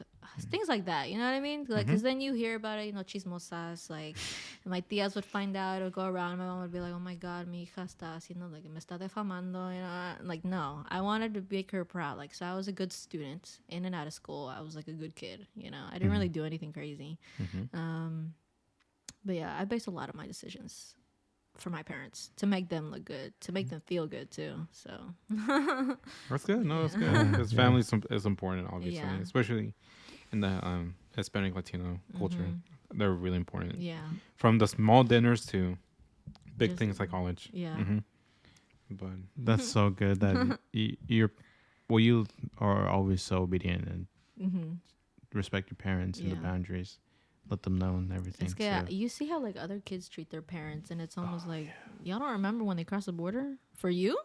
things like that, you know what I mean? Like, because then you hear about it, you know, chismosas, like my tias would find out or go around, my mom would be like, oh my god, mi hija está haciendo, like, me está defamando, you know. Like, no, I wanted to make her proud. Like, so I was a good student in and out of school. I was like a good kid, you know. I didn't really do anything crazy. But yeah, I based a lot of my decisions for my parents to make them look good, to make them feel good too. So That's good. No, that's good. Because family is important, obviously, Yeah. especially in the Hispanic Latino culture. They're really important. yeah, From the small dinners to big Just- things like college. yeah. But That's so good that you are always so obedient and respect your parents and the Yeah. boundaries, let them know and everything. It's good. You see how like other kids treat their parents, and it's almost like y'all don't remember when they crossed the border for you.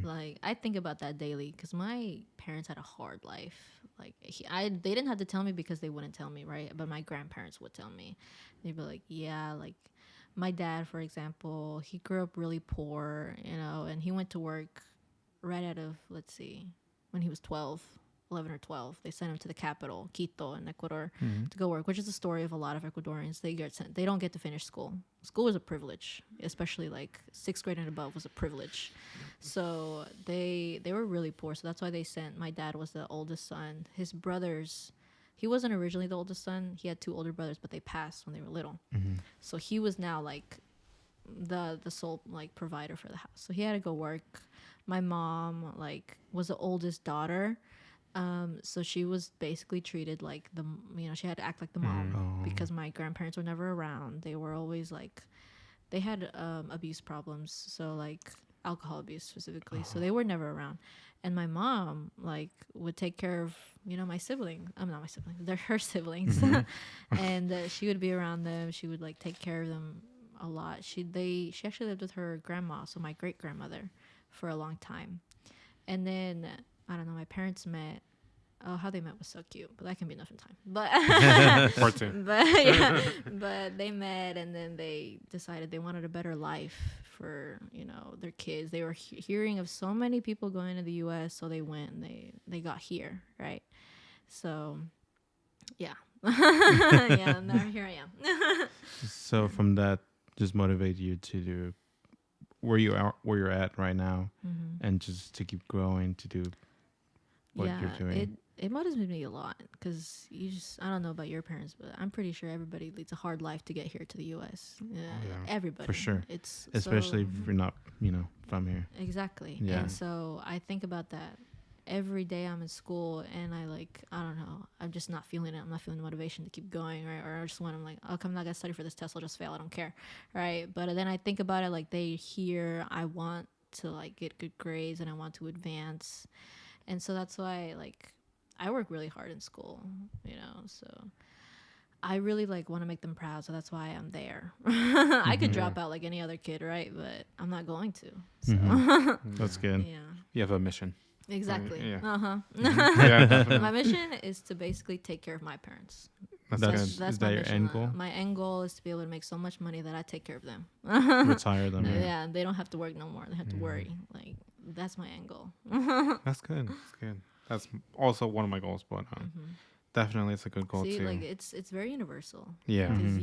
Like I think about that daily because my parents had a hard life. Like they didn't have to tell me because they wouldn't tell me, right? But my grandparents would tell me. They'd be like, yeah, like my dad, for example, he grew up really poor, you know, and he went to work right out of, let's see, when he was 11 or 12. They sent him to the capital, Quito, in Ecuador, to go work, which is the story of a lot of Ecuadorians. They don't get to finish school. School is a privilege, especially like 6th grade and above was a privilege. So they were really poor. So that's why they sent. My dad was the oldest son. His brothers. He wasn't originally the oldest son. He had 2 older brothers, but they passed when they were little. So he was now like the sole like provider for the house. So he had to go work. My mom like was the oldest daughter. So she was basically treated like she had to act like the mom because my grandparents were never around. They were always like, they had abuse problems. So like alcohol abuse specifically. So they were never around. And my mom like would take care of, my siblings. I'm not my siblings. They're her siblings. And she would be around them. She would like take care of them a lot. She actually lived with her grandma, so my great grandmother, for a long time. And then I don't know, my parents met. Oh, how they met was so cute, but that can be enough in time. But part 2. but they met, and then they decided they wanted a better life for their kids. They were hearing of so many people going to the U.S., so they went and they got here, right? So, yeah, yeah. Now here I am. So from that, just motivate you to do where you're at right now, and just to keep growing to do what you're doing. It motivates me a lot because I don't know about your parents, but I'm pretty sure everybody leads a hard life to get here to the U.S. Everybody. For sure. It's especially if you're not, from here. Exactly. Yeah. And so I think about that every day I'm in school and I don't know, I'm just not feeling it. I'm not feeling the motivation to keep going, right? Or I just want, I'm like, okay, I'm not gonna study for this test. I'll just fail. I don't care, right? But then I think about it, like they hear I want to like get good grades and I want to advance, and so that's why like I work really hard in school, you know. So I really like want to make them proud, so that's why I'm there. I could drop out like any other kid, right? But I'm not going to. So That's good. yeah. You have a mission. Exactly. Yeah. Yeah, definitely. My mission is to basically take care of my parents. That's That's is my that your mission. end goal? My end goal is to be able to make so much money that I take care of them. Retire them. Yeah, and they don't have to work no more. They have to worry. Like that's my end goal. That's good. That's good. That's also one of my goals, but definitely it's a good goal See, too. like it's very universal. Yeah. Because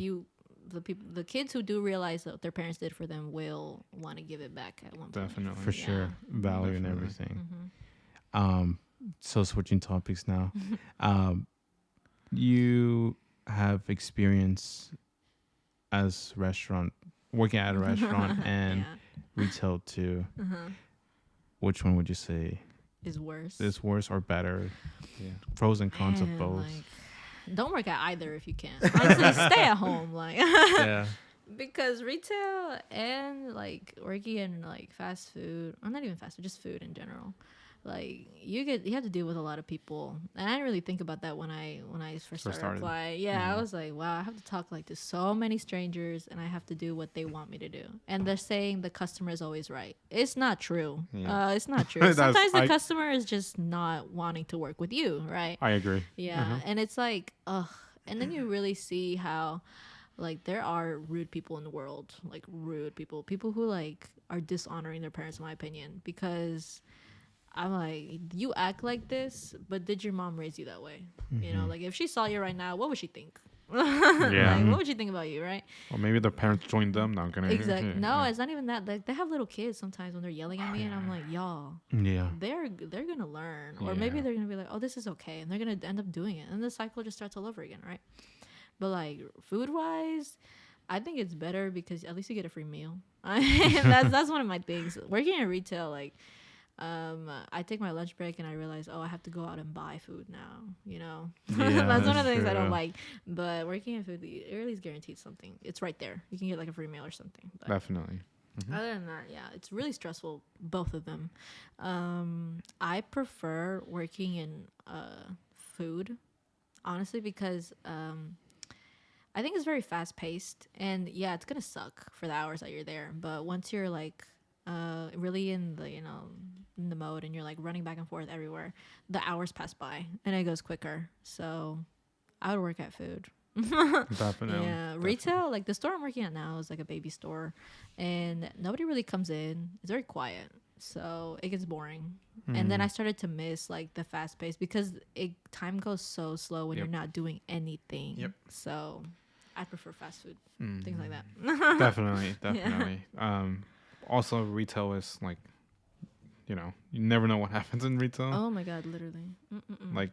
the kids who do realize that what their parents did for them will want to give it back at one point. Definitely. For sure. Value and Definitely. everything. So switching topics now. You have experience as working at a restaurant and retail too. Which one would you say Is worse. is worse or better? Yeah. Pros and cons of Man, both. like, don't work at either if you can. Honestly, stay at home. Like Yeah. because retail and like working in like fast food, or not even fast food, just food in general. Like you have to deal with a lot of people, and I didn't really think about that when I first started applying. Yeah, I was like, wow, I have to talk like to so many strangers, and I have to do what they want me to do. And they're saying the customer is always right. It's not true. Yeah. It's not true. Sometimes the customer is just not wanting to work with you, right? I agree. Yeah, and it's like, ugh. And then you really see how, like, there are rude people in the world, like rude people who like are dishonoring their parents, in my opinion, because I'm like, you act like this, but did your mom raise you that way? You know, like if she saw you right now, what would she think? Yeah. Like, what would you think about you, right? Or maybe their parents joined them. No, I'm gonna. Exactly. No, it's not even that. Like they have little kids sometimes when they're yelling at me, and I'm like, y'all, Yeah. they're gonna learn, or maybe they're gonna be like, oh, this is okay, and they're gonna end up doing it, and the cycle just starts all over again, right? But like food wise, I think it's better because at least you get a free meal. That's one of my things. Working in retail, like. I take my lunch break and I realize, oh, I have to go out and buy food now. You know, Yeah, that's one of the that's things I don't true. like. But working in food, it really is guaranteed something. It's right there. You can get like a free meal or something. But Definitely. other than that, yeah, it's really stressful. Both of them. I prefer working in food, honestly, because I think it's very fast paced, and yeah, it's gonna suck for the hours that you're there. But once you're like really in the in the mode and you're like running back and forth everywhere, the hours pass by and it goes quicker. So I would work at food. Definitely. Yeah, retail, like the store I'm working at now is like a baby store, and nobody really comes in. It's very quiet, so it gets boring. And then I started to miss like the fast pace because time goes so slow when you're not doing anything. Yep. So I prefer fast food, things like that. Definitely. Also, retail is like, you never know what happens in retail. Oh my god, literally. Mm-mm-mm. Like,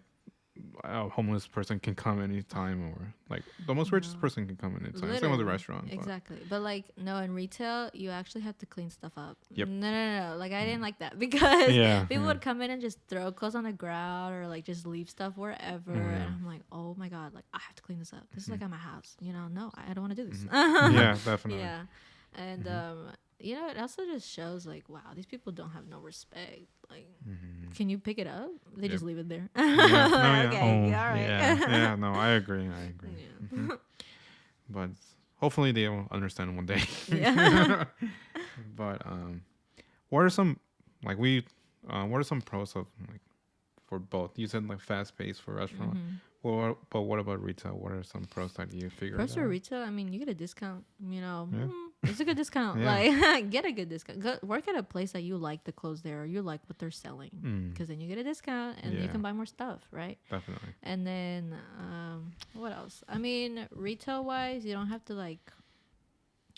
a homeless person can come anytime, or like the most richest person can come anytime. Same with the Literally. restaurant. Exactly. But like, no, in retail, you actually have to clean stuff up. Yep. No. Like, I didn't like that because Yeah, people would come in and just throw clothes on the ground or like just leave stuff wherever. And I'm like, oh my God, like I have to clean this up. This is like at my house. No, I don't want to do this. Yeah, definitely. Yeah. And, it also just shows like, wow, these people don't have no respect. Like, can you pick it up? They just leave it there. yeah. Okay, all right. Yeah, no, I agree. Yeah. But hopefully they will understand one day. Yeah. But what are some what are some pros of like for both? You said like fast paced for restaurant. But what about retail? What are some pros that you figured out? Pros for retail, I mean, you get a discount. It's a good discount. Yeah. Like, get a good discount. Work at a place that you like the clothes there, or you like what they're selling, because then you get a discount and you can buy more stuff, right? Definitely. And then what else? I mean, retail wise, you don't have to like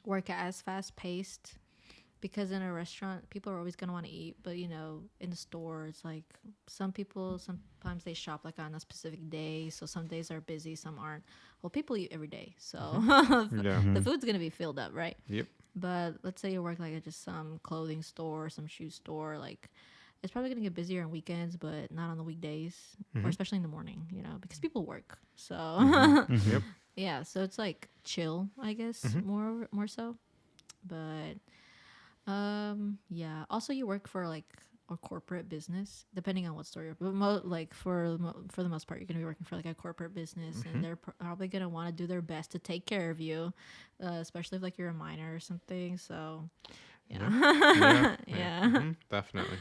work as fast paced, because in a restaurant, people are always gonna want to eat. But in the store, it's like some people sometimes they shop like on a specific day, so some days are busy, some aren't. Well, people eat every day, so the food's gonna be filled up, right? Yep. But let's say you work like at just some clothing store, some shoe store, like it's probably gonna get busier on weekends, but not on the weekdays, or especially in the morning, because people work. So Yep. yeah, so it's like chill, I guess, more so. But yeah. Also, you work for like a corporate business, depending on what store you're. But for the most part, you're gonna be working for like a corporate business, and they're probably gonna want to do their best to take care of you, especially if like you're a minor or something. So, Yeah. yeah, Yeah. yeah. Definitely.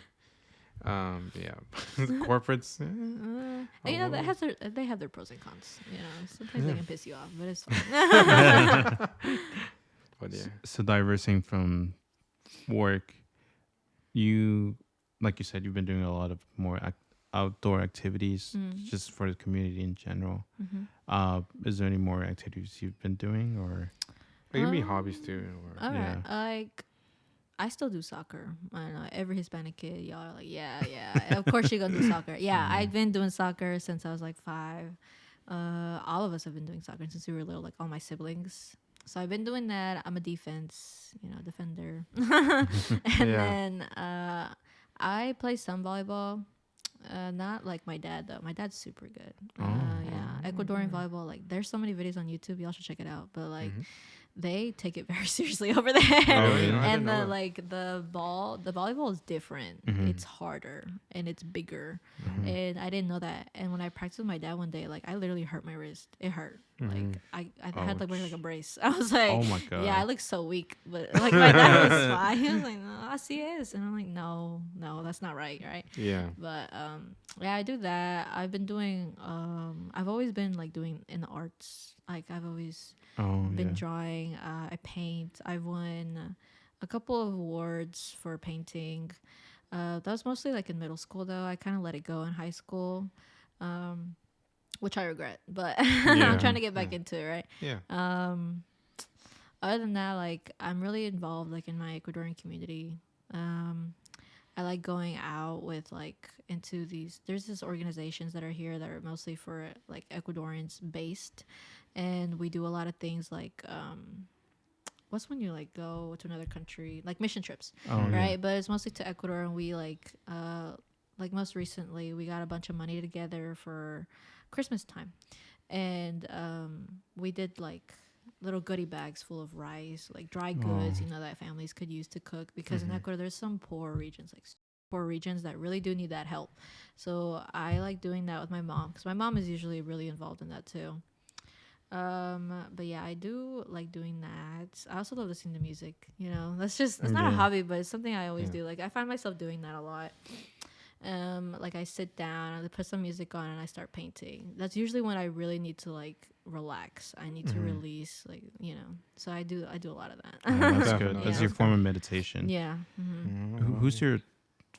Yeah. Corporates. And, that well, has they have their pros and cons. Sometimes they can piss you off, but it's fine. but yeah. So diversing from work, you, like you said, you've been doing a lot of more outdoor activities just for the community in general. Is there any more activities you've been doing, or It can be hobbies too. Or, All right, Yeah. like I still do soccer. I don't know. Every Hispanic kid, y'all are like, yeah, yeah. Of course you're gonna do soccer. Yeah, I've been doing soccer since I was like 5. All of us have been doing soccer since we were little, like all my siblings. So I've been doing that. I'm a defender. And Yeah. then I play some volleyball. Not like my dad though. My dad's super good. Yeah, Ecuadorian volleyball. Like, there's so many videos on YouTube. Y'all should check it out. But like, they take it very seriously over there. Oh, really? I And didn't know that. the volleyball is different. It's harder and it's bigger. And I didn't know that. And when I practiced with my dad one day, like I literally hurt my wrist. It hurt. Like I had like wear like a brace. I was like, Oh my God. yeah, I look so weak. But like my dad was fine. He was like, no, así es. And I'm like, no, that's not right, right? Yeah. But yeah, I do that. I've been doing I've always been like doing in the arts. Like I've always been drawing. I paint. I've won a couple of awards for painting. That was mostly like in middle school though. I kind of let it go in high school, which I regret. But I'm trying to get back into it, right? Yeah. Other than that, like I'm really involved like in my Ecuadorian community. I like going out with like into there's these organizations that are here that are mostly for like Ecuadorians based, and we do a lot of things like what's when you like go to another country, like mission trips, right? But it's mostly to Ecuador, and we like most recently we got a bunch of money together for Christmas time, and we did like little goodie bags full of rice, like dry goods, that families could use to cook, because in Ecuador there's some poor regions, like poor regions that really do need that help. So I like doing that with my mom, because my mom is usually really involved in that too. But yeah, I do like doing that. I also love listening to music. It's not a hobby, but it's something I always do. Like I find myself doing that a lot. Like I sit down, I put some music on, and I start painting. That's usually when I really need to like relax. I need to release, like So I do a lot of that. That's good. That's your form of meditation. Yeah. Who's your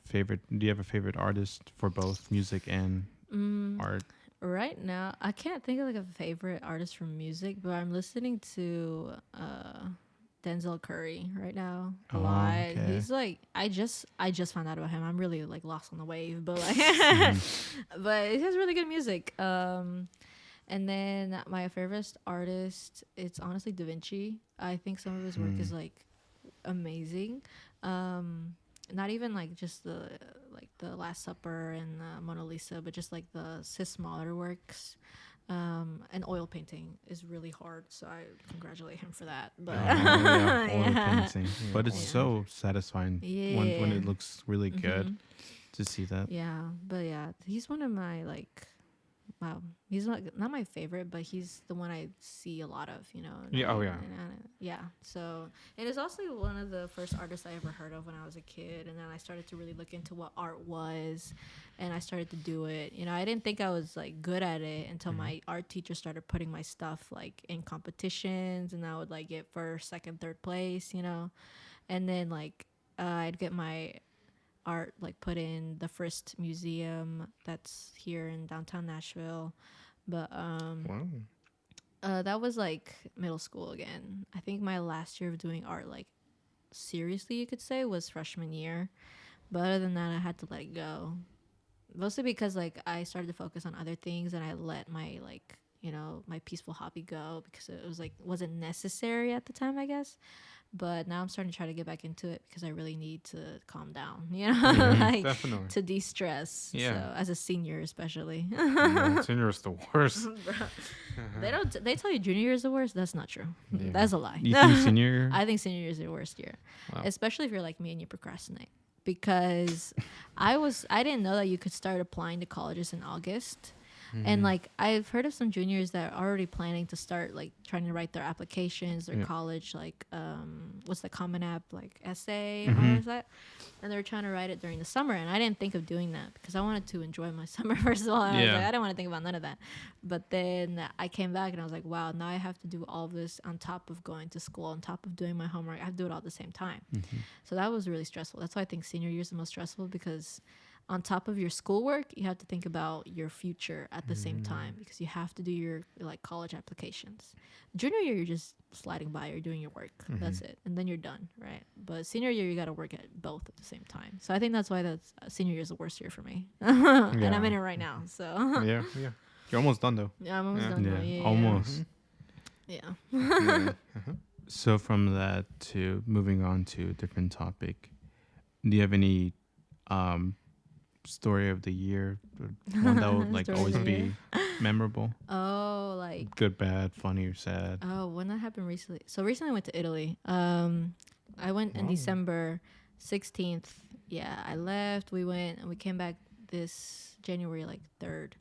favorite? Do you have a favorite artist for both music and art? Right now, I can't think of like a favorite artist from music, but I'm listening to Denzel Curry right now a lot. Okay. He's like I just found out about him. I'm really like lost on the wave, but like but he has really good music. And then my favorite artist, it's honestly Da Vinci. I think some of his work is like amazing. Not even like just the Last Supper and Mona Lisa, but just like his smaller works. And oil painting is really hard, so I congratulate him for that. But Oil painting. But it's so satisfying when Yeah. it looks really good to see that. Yeah, but yeah, he's one of my like. Wow, he's not my favorite, but he's the one I see a lot of, Yeah, oh, yeah. yeah. So it is also one of the first artists I ever heard of when I was a kid, and then I started to really look into what art was, and I started to do it. I didn't think I was like good at it until my art teacher started putting my stuff like in competitions, and I would like get first, second, third place, and then like I'd get my art like put in the first museum that's here in downtown Nashville. But Wow. that was like middle school again. I think my last year of doing art, like seriously you could say, was freshman year. But other than that, I had to let it go, mostly because like I started to focus on other things, and I let my like my peaceful hobby go because it was like wasn't necessary at the time, I guess. But now I'm starting to try to get back into it because I really need to calm down, like Definitely. to de-stress. Yeah. So as a senior, especially, No, senior is the worst. they tell you junior year is the worst. That's not true. Yeah. That's a lie. You think senior? I think senior year is the worst year, Wow. especially if you're like me and you procrastinate. Because I didn't know that you could start applying to colleges in August. And like I've heard of some juniors that are already planning to start like trying to write their applications, their college like what's the Common App like essay or what is that? And they were trying to write it during the summer, and I didn't think of doing that because I wanted to enjoy my summer first of all. And I was like, I didn't want to think about none of that. But then I came back and I was like, wow, now I have to do all of this on top of going to school, on top of doing my homework. I have to do it all at the same time. So that was really stressful. That's why I think senior year is the most stressful because on top of your schoolwork, you have to think about your future at the same time because you have to do your like college applications. Junior year, you're just sliding by, you're doing your work. That's it, and then you're done, right? But senior year, you got to work at both at the same time. So I think that's why senior year is the worst year for me, and I'm in it right now. So Yeah. You're almost done though. yeah, I'm almost done. Now. Yeah, almost. Yeah. Yeah. So from that to moving on to a different topic, do you have any story of the year, or one that would like Story of always the be year. memorable? Oh, like Good, bad, funny, or sad? when that happened recently. So recently I went to Italy. I went in December 16th. Yeah, I left. We went and we came back this January like 3rd.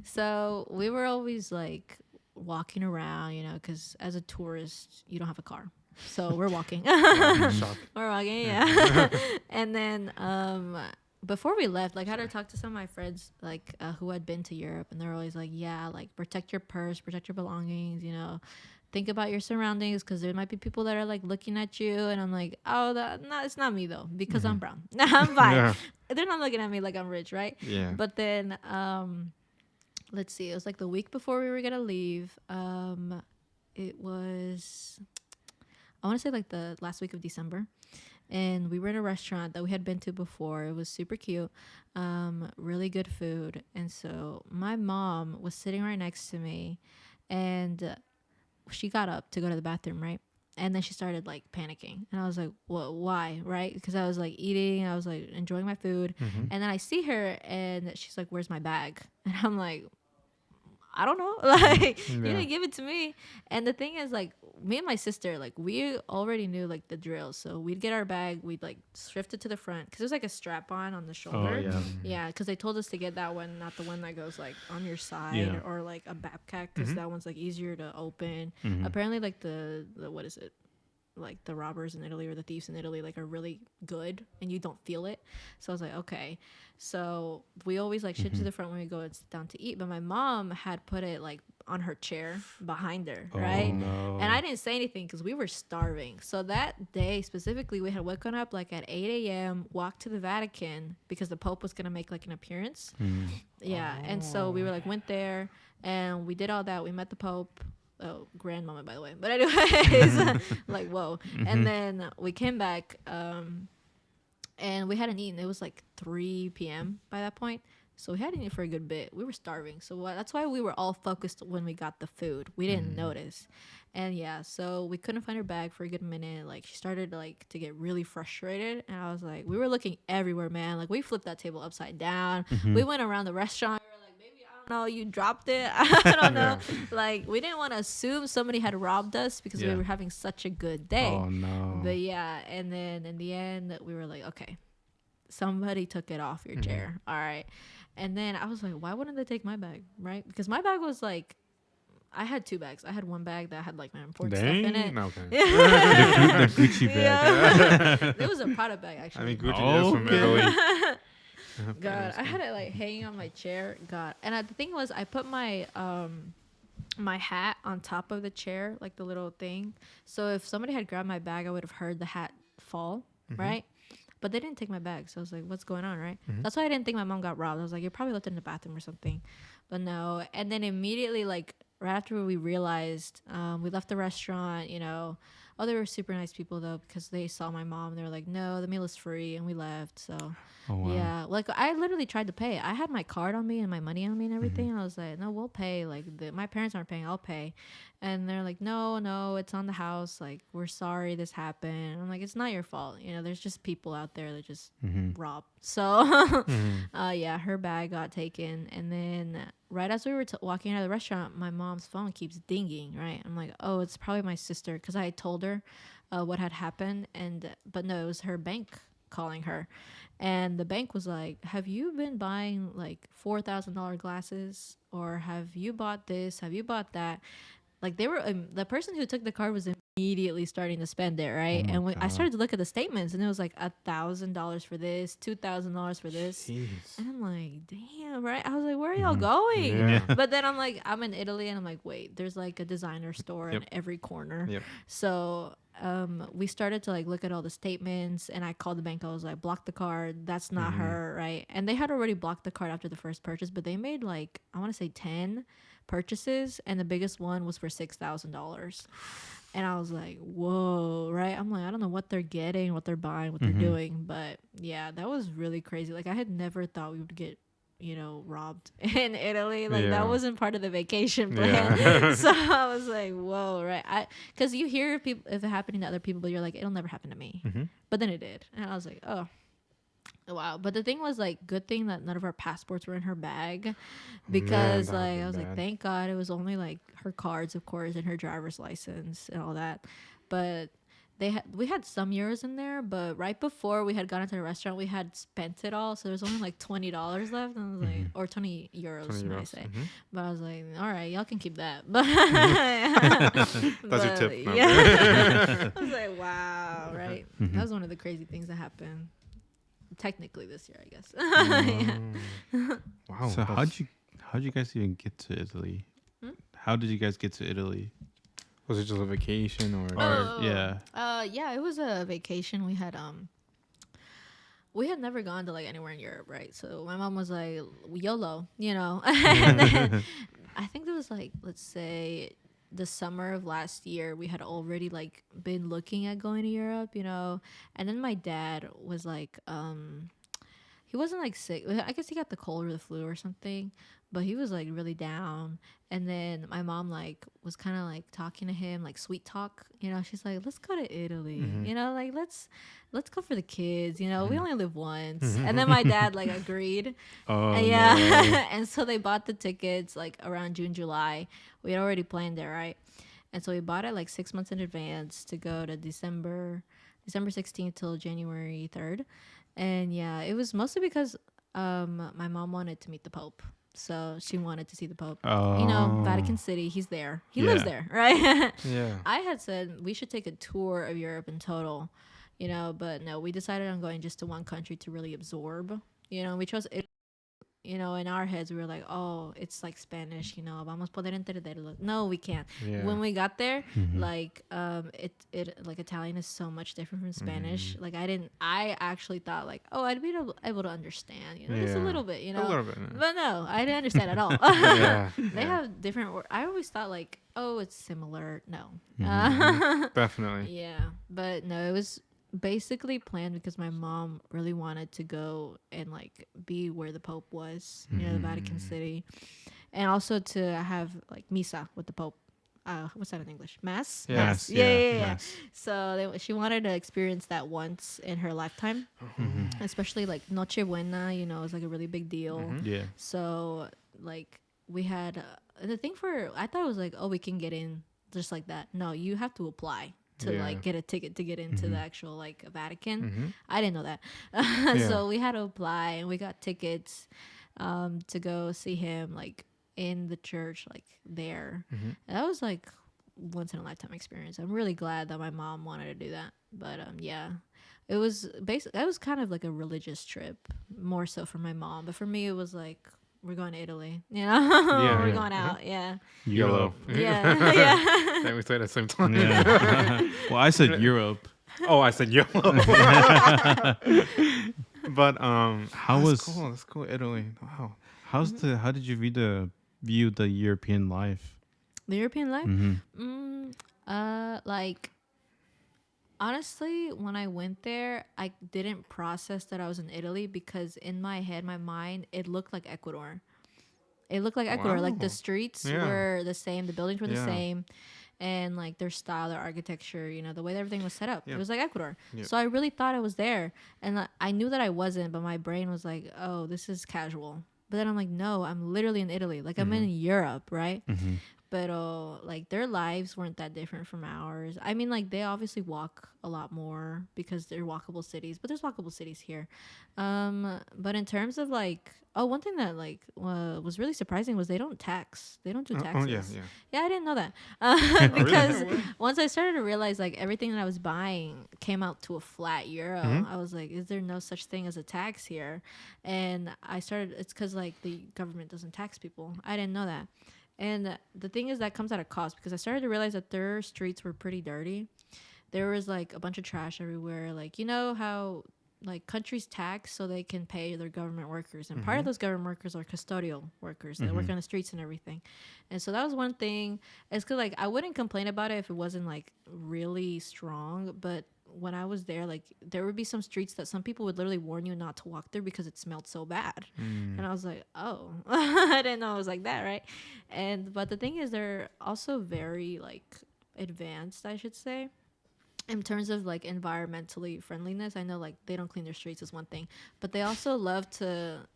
So we were always like walking around, because as a tourist, you don't have a car. So we're walking. Shock. We're walking, yeah. And then before we left, like I had to talk to some of my friends like who had been to Europe, and they're always like, yeah, like protect your purse, protect your belongings, think about your surroundings because there might be people that are like looking at you. And I'm like, oh, no, it's not me though because I'm brown. I'm fine. Yeah. They're not looking at me like I'm rich, right? Yeah. But then let's see, it was like the week before we were gonna leave. It was, I want to say like the last week of December, and we were in a restaurant that we had been to before. It was super cute, really good food. And so my mom was sitting right next to me, and she got up to go to the bathroom, right? And then she started like panicking, and I was like, "What? Why?" Right? Because I was like eating, I was like enjoying my food, and then I see her, and she's like, "Where's my bag?" And I'm like, I don't know. Like, you didn't give it to me. And the thing is, like, me and my sister, like, we already knew, like, the drill. So we'd get our bag, we'd, like, shift it to the front. Because there's, like, a strap-on on the shoulder. Oh, yeah. Yeah, because they told us to get that one, not the one that goes, like, on your side or, like, a backpack. Because that one's, like, easier to open. Apparently, like, the what is it? Like the robbers in Italy or the thieves in Italy like are really good and you don't feel it. So I was like, okay. So we always like shift to the front when we go and sit down to eat. But my mom had put it like on her chair behind her, right? No. And I didn't say anything because we were starving. So that day specifically, we had woken up like at 8 a.m., walked to the Vatican because the Pope was gonna make like an appearance. Yeah, and so we were like went there and we did all that. We met the Pope. Oh, grand moment, by the way. But anyways, like, whoa. And then we came back and we hadn't eaten. It was like 3 p.m. by that point. So we hadn't eaten for a good bit. We were starving. So that's why we were all focused when we got the food. We didn't notice. And yeah, so we couldn't find her bag for a good minute. Like, she started like to get really frustrated. And I was like, we were looking everywhere, man. Like, we flipped that table upside down. We went around the restaurant. No, you dropped it. I don't know. Like, we didn't want to assume somebody had robbed us because we were having such a good day. Oh no. But yeah, and then in the end, we were like, okay, somebody took it off your chair. All right. And then I was like, why wouldn't they take my bag? Right? Because my bag was like, I had 2 bags. I had one bag that had like my important stuff in it. Okay. The Gucci bag. Yeah. It was a Prada bag, actually. I mean, Gucci is from Italy. God, I had it like hanging on my chair. God, and the thing was, I put my my hat on top of the chair, like the little thing. So if somebody had grabbed my bag, I would have heard the hat fall, right? But they didn't take my bag, so I was like, "What's going on?" Right? That's why I didn't think my mom got robbed. I was like, "You probably left it in the bathroom or something," but no. And then immediately, like right after we realized, we left the restaurant. Oh, they were super nice people though, because they saw my mom. They were like, "No, the meal is free," and we left. So, Oh wow. yeah, like I literally tried to pay. I had my card on me and my money on me and everything. And I was like, "No, we'll pay. Like my parents aren't paying. I'll pay." And they're like, "No, no, it's on the house. Like we're sorry this happened." And I'm like, "It's not your fault. You know, there's just people out there that just rob." So, yeah, her bag got taken, and then right as we were walking out of the restaurant, my mom's phone keeps dinging. Right, I'm like, "Oh, it's probably my sister," because I had told her what had happened, but no, it was her bank calling her, and the bank was like, "Have you been buying like $4,000 glasses, or have you bought this? Have you bought that?" Like they were the person who took the card was immediately starting to spend it, right? Oh my And when I God. started to look at the statements, and it was like $1,000 for this, $2,000 for this, Jeez. and I'm like, damn, right? I was like, where are y'all going? Yeah. But then I'm like, I'm in Italy, and I'm like, wait, there's like a designer store Yep. in every corner. Yep. So we started to like look at all the statements, and I called the bank. I was like, block the card. That's not her, right? And they had already blocked the card after the first purchase, but they made like, I want to say 10 purchases, and the biggest one was for $6,000. And I was like, whoa, right? I'm like, I don't know what they're getting, what they're buying, what they're doing. But yeah, that was really crazy. Like I had never thought we would get, robbed in Italy. Like Yeah. that wasn't part of the vacation plan. Yeah. So I was like, whoa, right? Because you hear people if it happening to other people, but you're like, it'll never happen to me. But then it did. And I was like, oh. Wow, but the thing was like, good thing that none of our passports were in her bag, because that would've like been I was like, bad. thank God it was only like her cards, of course, and her driver's license and all that. But we had some euros in there, but right before we had gone into the restaurant, we had spent it all, so there's only like $20 left, and I was like, or 20 euros, 20 might I euros. say. But I was like, all right, y'all can keep that. But That's your tip. No. Yeah, I was like, wow, right? That was one of the crazy things that happened. Technically this year, I guess. Yeah. Wow. So how'd you guys even get to Italy? How did you guys get to Italy? Was it just a vacation or? Yeah, it was a vacation. We had never gone to like anywhere in Europe, right? So my mom was like, YOLO, and then I think there was like, let's say the summer of last year, we had already like been looking at going to Europe, and then my dad was like, he wasn't like sick. I guess he got the cold or the flu or something, but he was like really down. And then my mom like was kind of like talking to him, like sweet talk. She's like, "Let's go to Italy. Like let's go for the kids. We only live once." And then my dad like agreed. Oh Yeah. no. And so they bought the tickets like around June, July. We had already planned it, right? And so we bought it like 6 months in advance to go to December 16th till January 3rd. And yeah, it was mostly because my mom wanted to meet the Pope. So she wanted to see the Pope. Oh. Vatican City, he's there. He Yeah. lives there, right? Yeah. I had said we should take a tour of Europe in total, but no, we decided on going just to one country to really absorb. We chose Italy. In our heads, we were like, oh, it's like Spanish, vamos poder entenderlo. No, we can't. Yeah. When we got there, like, it like Italian is so much different from Spanish. Like, I actually thought like, oh, I'd be able to understand, just a Yeah. little bit, A little bit. But no, I didn't understand at all. Yeah. They have different words. I always thought like, oh, it's similar. No. Definitely. Yeah, but no, it was basically planned because my mom really wanted to go and like be where the Pope was, the Vatican City, and also to have like misa with the Pope. What's that in English? Mass. Yeah. Mass. Yeah. Mass. So she wanted to experience that once in her lifetime, especially like Noche Buena. Is like a really big deal. Yeah. So like we had the thing I thought it was like, oh, we can get in just like that. No, you have to apply to like get a ticket to get into the actual like Vatican. I didn't know that. So we had to apply, and we got tickets to go see him like in the church, like there. And that was like once in a lifetime experience. I'm really glad that my mom wanted to do that. But yeah, it was basically, that was kind of like a religious trip, more so for my mom. But for me, it was like, we're going to Italy, we're going out. Yeah. YOLO. Yeah. Yeah. Then we said at the same time. Yeah. Well, I said Europe. Oh, I said YOLO. But How that's was- cool? That's cool. Italy. Wow. How did you view the European life? The European life? Mm-hmm. Like Honestly, when I went there, I didn't process that I was in Italy because in my head, my mind, it looked like Ecuador. It looked like Ecuador. Like the Wow. streets Yeah. were the same, the buildings were the Yeah. same, and like their style, their architecture, the way that everything was set up. It Yeah. was like Ecuador. Yeah. So I really thought I was there, and I knew that I wasn't, but my brain was like, "Oh, this is casual." But then I'm like, "No, I'm literally in Italy. Like I'm in Europe, right?" Mm-hmm. But like their lives weren't that different from ours. I mean, like they obviously walk a lot more because they're walkable cities, but there's walkable cities here. But in terms of like, oh, one thing that like was really surprising was they don't tax. They don't do Oh yeah. taxes. Yeah. Yeah, I didn't know that Oh, really? because No way. once I started to realize like everything that I was buying came out to a flat euro, Mhm. I was like, is there no such thing as a tax here? And I started. It's because like the government doesn't tax people. I didn't know that. And the thing is that comes at a cost because I started to realize that their streets were pretty dirty. There was like a bunch of trash everywhere. Like, you know how like countries tax so they can pay their government workers. And part of those government workers are custodial workers that work on the streets and everything. And so that was one thing. It's because like I wouldn't complain about it if it wasn't like really strong. But when I was there, like there would be some streets that some people would literally warn you not to walk through because it smelled so bad. And I was like, oh, I didn't know it was like that, right? And but the thing is, they're also very like advanced, I should say, in terms of like environmentally friendliness. I know like they don't clean their streets is one thing, but they also love to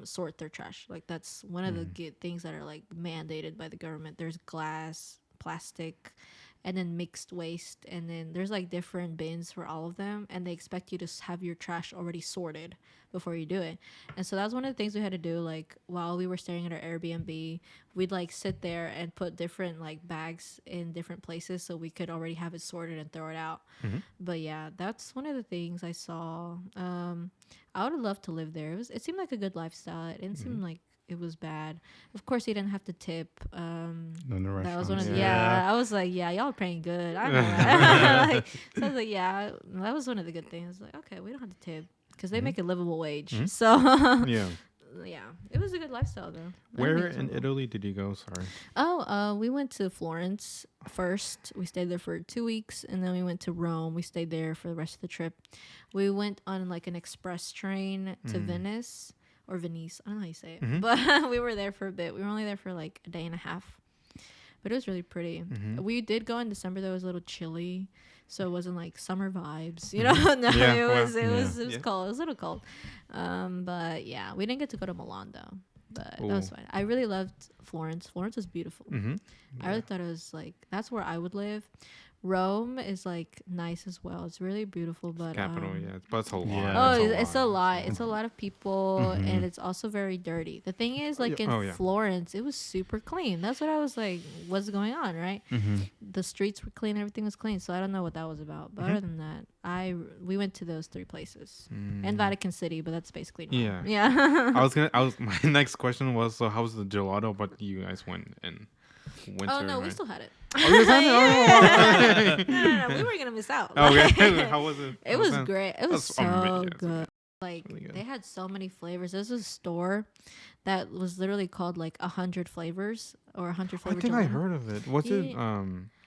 sort their trash. Like that's one of the things that are like mandated by the government. There's glass, plastic, and then mixed waste, and then there's like different bins for all of them, and they expect you to have your trash already sorted before you do it. And so that was one of the things we had to do. Like while we were staying at our Airbnb, we'd like sit there and put different like bags in different places so we could already have it sorted and throw it out. But yeah, that's one of the things I saw. I would love to live there. It seemed like a good lifestyle. It didn't seem like it was bad. Of course, you didn't have to tip. In the That was one of restaurants. the, Yeah. I was like, yeah, y'all are paying good. I know that. Like, so I was like, yeah, that was one of the good things. Like, okay, we don't have to tip because they make a livable wage. So Yeah. yeah, it was a good lifestyle though. I Where think it's in cool. Italy did you go? Sorry. Oh, we went to Florence first. We stayed there for 2 weeks, and then we went to Rome. We stayed there for the rest of the trip. We went on like an express train to Venice or Venice. I don't know how you say it, but we were there for a bit. We were only there for like a day and a half, but it was really pretty. We did go in December though. It was a little chilly, so it wasn't like summer vibes, you know. No, Yeah, it well, was it was it was yeah. cold. It was a little cold, but yeah, we didn't get to go to Milan though. But that was Ooh. fine. I really loved Florence. Florence was beautiful. Mm-hmm. I really thought it was like that's where I would live. Rome is like nice as well. It's really beautiful, but Capital, yeah, but it's a lot. Yeah. oh, It's it's a lot. It's a lot of people, Mhm. and it's also very dirty. The thing is, like in Oh, yeah. Florence, it was super clean. That's what I was like, what's going on, right? Mm-hmm. The streets were clean, everything was clean. So I don't know what that was about. But other than that, we went to those 3 places and Vatican City, but that's basically normal. Yeah. Yeah. My next question was, so how's the gelato? But you guys went in winter. Oh no, we right? still had it. Oh, you guys had it? No, we were gonna miss out. Oh, Like, okay. How was it? it was great. It was That's so amazing. good. Like Really good. they had so many flavors. There's a store that was literally called like 100 flavors or 100 I flavors. think I heard of it. What's it? Yeah.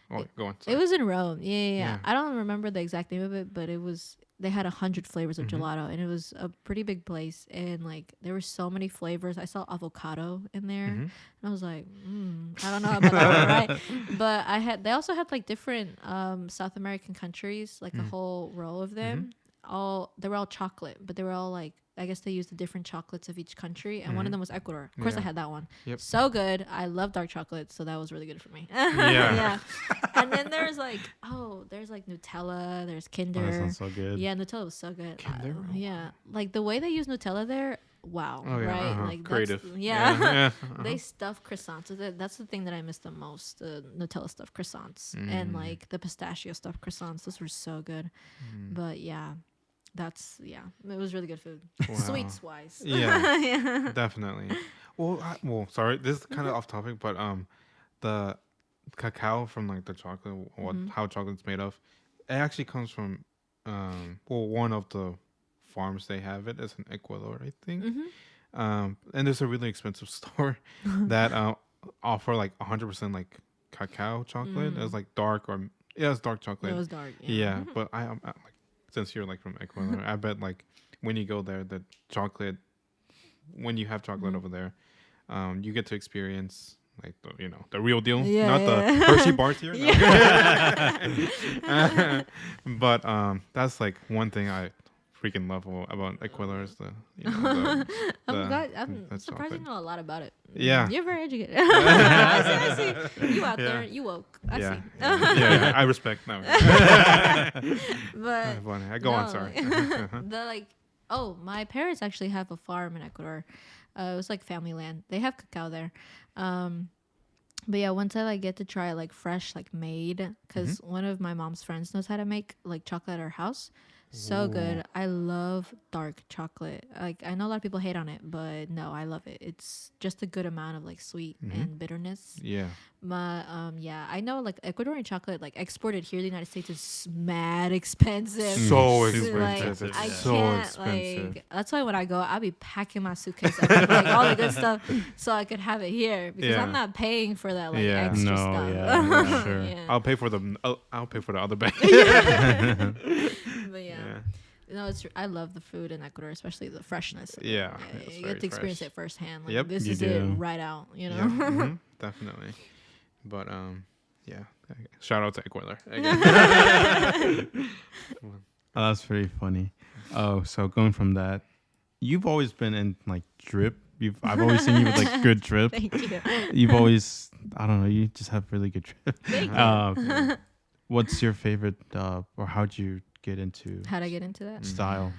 Oh, go on. It Sorry. was in Rome. Yeah. Yeah. I don't remember the exact name of it, but it was. They had 100 flavors of gelato, and it was a pretty big place. And like there were so many flavors. I saw avocado in there, and I was like, I don't know about that one, right? But they also had like different South American countries, like a whole row of them. They were all chocolate, but they were all like, I guess they used the different chocolates of each country, and one of them was Ecuador. Of course, I Yeah. had that one. Yep. So good. I love dark chocolate, so that was really good for me. Yeah. Yeah. And then there's like, there's like Nutella, there's Kinder. Oh, that sounds so good. Yeah, Nutella was so good. Kinder? Oh, Yeah, like the way they use Nutella there. Wow. Oh yeah. Right. Uh-huh. Like Creative. Yeah. Yeah. They stuff croissants with it. That's the thing that I miss the most. The Nutella stuffed croissants and like the pistachio stuffed croissants. Those were so good. But yeah, it was really good food. Wow. Sweets wise. Yeah. Yeah. Definitely. Well, sorry, this is kind of off topic, but the cacao from like the chocolate, how chocolate's made of, it actually comes from one of the farms they have it is in Ecuador, I think. And there's a really expensive store that offer like 100% like cacao chocolate. It's like dark or Yeah, it's dark It chocolate. was dark. Yeah, but I'm like, since you're like from Ecuador, I bet like when you go there, the chocolate, when you have chocolate over there, you get to experience like the real deal, Yeah, not yeah. the Hershey bars here. No. But that's like one thing I freaking love about Ecuador is the I'm glad. I'm the surprised you chocolate. know a lot about it. Yeah. You're very educated. I see. You out Yeah. there. You woke. I Yeah, see. yeah, I respect. No, But funny. I go on. no, Sorry. the like. Oh, my parents actually have a farm in Ecuador. It was like family land. They have cacao there. Um, but yeah, once I like get to try like fresh, like made, because one of my mom's friends knows how to make like chocolate at her house. So good. I love dark chocolate. Like I know a lot of people hate on it, but no, I love it. It's just a good amount of like sweet and bitterness. Yeah. But yeah, I know like Ecuadorian chocolate like exported here to the United States is mad expensive. So Super expensive. Like, I It's so can't expensive. like. That's why when I go, I'll be packing my suitcase up with, like all the good stuff, so I could have it here because Yeah. I'm not paying for that like Yeah. extra No, stuff. yeah, sure. Yeah. I'll pay for the. I'll pay for the other bag. But yeah. No, it's. I love the food in Ecuador, especially the freshness. Yeah, it's You very get to experience fresh. it firsthand. Like, Yep. this You is it do. right out. You know. Yeah, definitely. But yeah. Shout out to Ecuador. Oh, that's pretty funny. Oh, so going from that, you've always been in like drip. I've always seen you with like good drip. Thank you. You've always, I don't know, you just have really good drip. Thank you. What's your favorite, or how'd you get into How'd I get into that? style?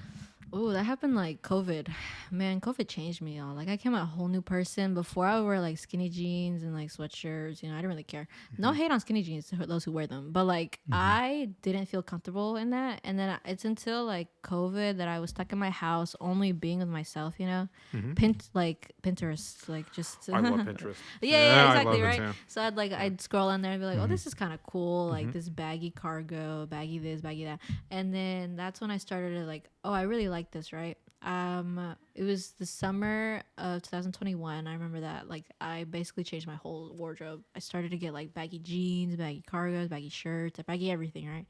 Oh, that happened like COVID. Man, COVID changed me, y'all. Like I came out a whole new person. Before I would wear like skinny jeans and like sweatshirts, I didn't really care. No hate on skinny jeans to those who wear them, but like I didn't feel comfortable in that. And then it's until like COVID that I was stuck in my house, only being with myself. Pinterest, like just I love Pinterest. yeah, I exactly, love it right. too. So I'd scroll on there and be like, oh, this is kind of cool, like this baggy cargo, baggy this, baggy that, and then that's when I started to like, oh, I really like this, right? It was the summer of 2021. I remember that. Like, I basically changed my whole wardrobe. I started to get like baggy jeans, baggy cargos, baggy shirts, baggy everything, right?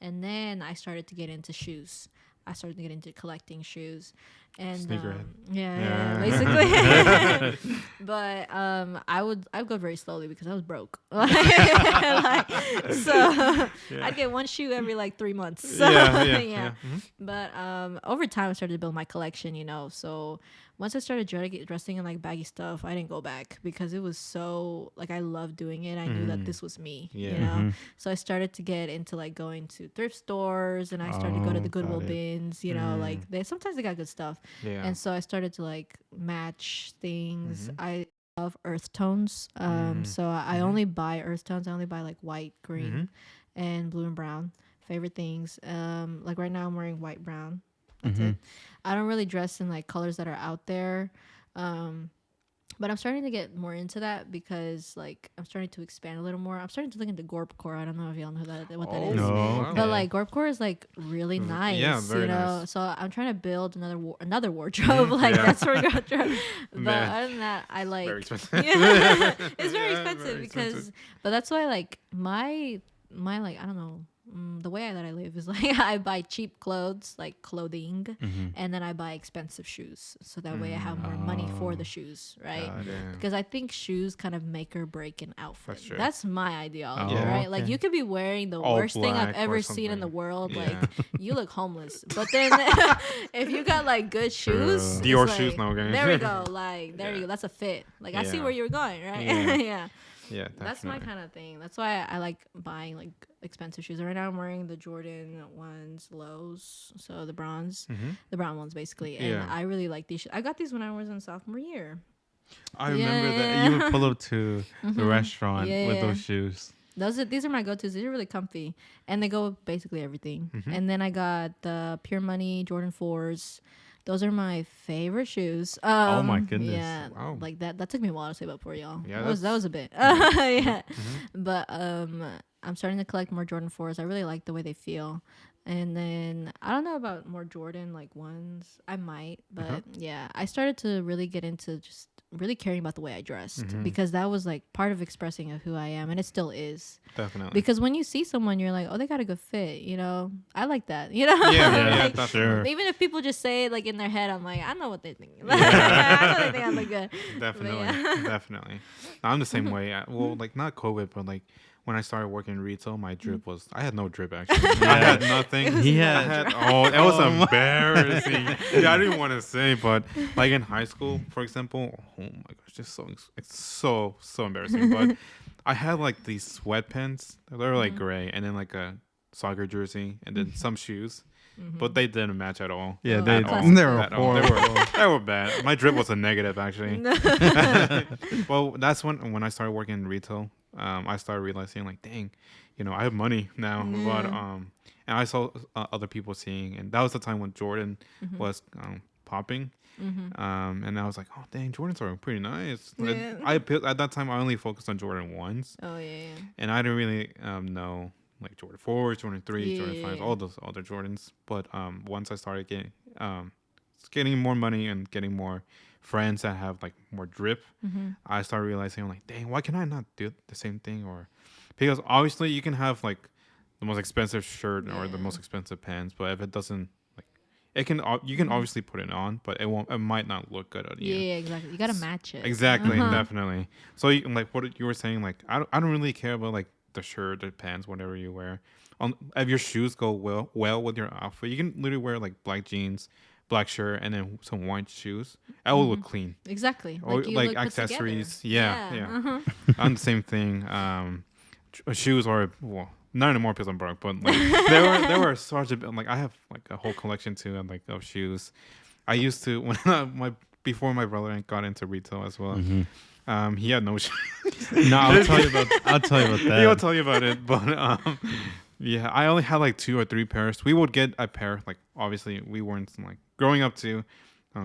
And then I started to get into shoes. I started to get into collecting shoes, and Sneakerhead. yeah, basically. But I'd go very slowly because I was broke. So I'd get one shoe every like 3 months. So, Yeah. But over time, I started to build my collection. So once I started dressing in like baggy stuff, I didn't go back because it was so like I loved doing it. I knew that this was me. Yeah. So I started to get into like going to thrift stores, and I started to go to the Goodwill bins. Like sometimes they got good stuff. Yeah. And so I started to like match things. I love earth tones. So I only buy earth tones. I only buy like white, green, and blue and brown. Favorite things. Like right now I'm wearing white, brown. That's it. I don't really dress in like colors that are out there. But I'm starting to get more into that because like I'm starting to expand a little more. I'm starting to look into gorpcore. I don't know if y'all know what that is. No. wow. But like gorpcore is like really nice, Yeah, very nice. So I'm trying to build another wardrobe. Like that's where wardrobe. But Man. other than that, I like. Very expensive. Yeah, it's very Yeah, expensive very because. expensive. But that's why like my like I don't know. The way that I live is like I buy cheap clothes, like clothing, and then I buy expensive shoes. So that way I have more money for the shoes, right? Damn. Because I think shoes kind of make or break an outfit. That's true. That's my ideology, Oh, right? Like okay. you could be wearing the All worst thing I've black or ever seen in the something. world. Yeah. Like you look homeless. But then if you got like good shoes, Dior it's shoes like, now, gang. there we go. Like there you go. That's a fit. Like I see Yeah. where you were going, right? Yeah. Yeah. Yeah, That's my definitely. kind of thing. That's why I like buying like expensive shoes. Right now I'm wearing the Jordan ones, lows, so the bronze, the brown ones basically. And Yeah. I really like these shoes. I got these when I was in sophomore year. I remember that Yeah. you would pull up to the restaurant with Yeah. those shoes. These are my go-tos. These are really comfy, and they go with basically everything. And then I got the Pure Money Jordan 4s. Those are my favorite shoes. Oh my goodness. Yeah, Wow. like that took me a while to save up for, y'all. Yeah, that was a bit. Yeah, Mm-hmm. but I'm starting to collect more Jordan 4s. I really like the way they feel, And then I don't know about more Jordan like ones. I might, but Uh-huh. yeah, I started to really get into just really caring about the way I dressed because that was like part of expressing of who I am, and it still is. Definitely. Because when you see someone, you're like, oh, they got a good fit, you know. I like that, you know. Yeah, Like, that's sure. even if people just say it like in their head, I'm like, I know what they think. I know they think I look good. Definitely, Yeah. definitely. I'm the same way. Well, like not COVID, but like when I started working in retail, my drip was I had no drip actually. I had nothing. It was He no had- I had drip. that was Oh my- embarrassing. Yeah, I didn't want to say, but like in high school, for example, oh my gosh, just it's so embarrassing. But I had like these sweatpants. They were like gray, and then like a soccer jersey, and then some shoes. But they didn't match at all. Yeah, Oh, they classic. they were At all. They horrible. they were bad. My drip was a negative actually. Well, that's when I started working in retail. I started realizing like, dang, I have money now. But and I saw other people seeing, and that was the time when Jordan was popping. And I was like, oh dang, Jordans are pretty nice. Yeah. At that time I only focused on Jordan 1s, Oh yeah. and I didn't really know like Jordan 4s, Jordan 3s, Jordan 5s, Yeah. all those other Jordans. But once I started getting more money and getting more friends that have like more drip, I started realizing I'm like, dang, why can I not do the same thing? Or because obviously you can have like the most expensive shirt or the Yeah. most expensive pants, but if it doesn't like, it can you can obviously put it on, but it might not look good on you. Yeah, exactly. You gotta match it. Exactly, Uh-huh. definitely. So like what you were saying, like I don't really care about like the shirt, the pants, whatever you wear. If your shoes go well with your outfit, you can literally wear like black jeans, black shirt, and then some white shoes. That will look clean. Exactly. Or Like you like look put accessories. together. Yeah. Uh-huh. I'm the same thing. Shoes are well, not anymore because I'm broke, but like they were such a like I have like a whole collection too, and like of shoes. I used to when before my brother got into retail as well. He had no shoes. No, I'll tell you about that. He'll tell you about it, but yeah, I only had like 2 or 3 pairs. We would get a pair. Like obviously, we weren't like growing up too,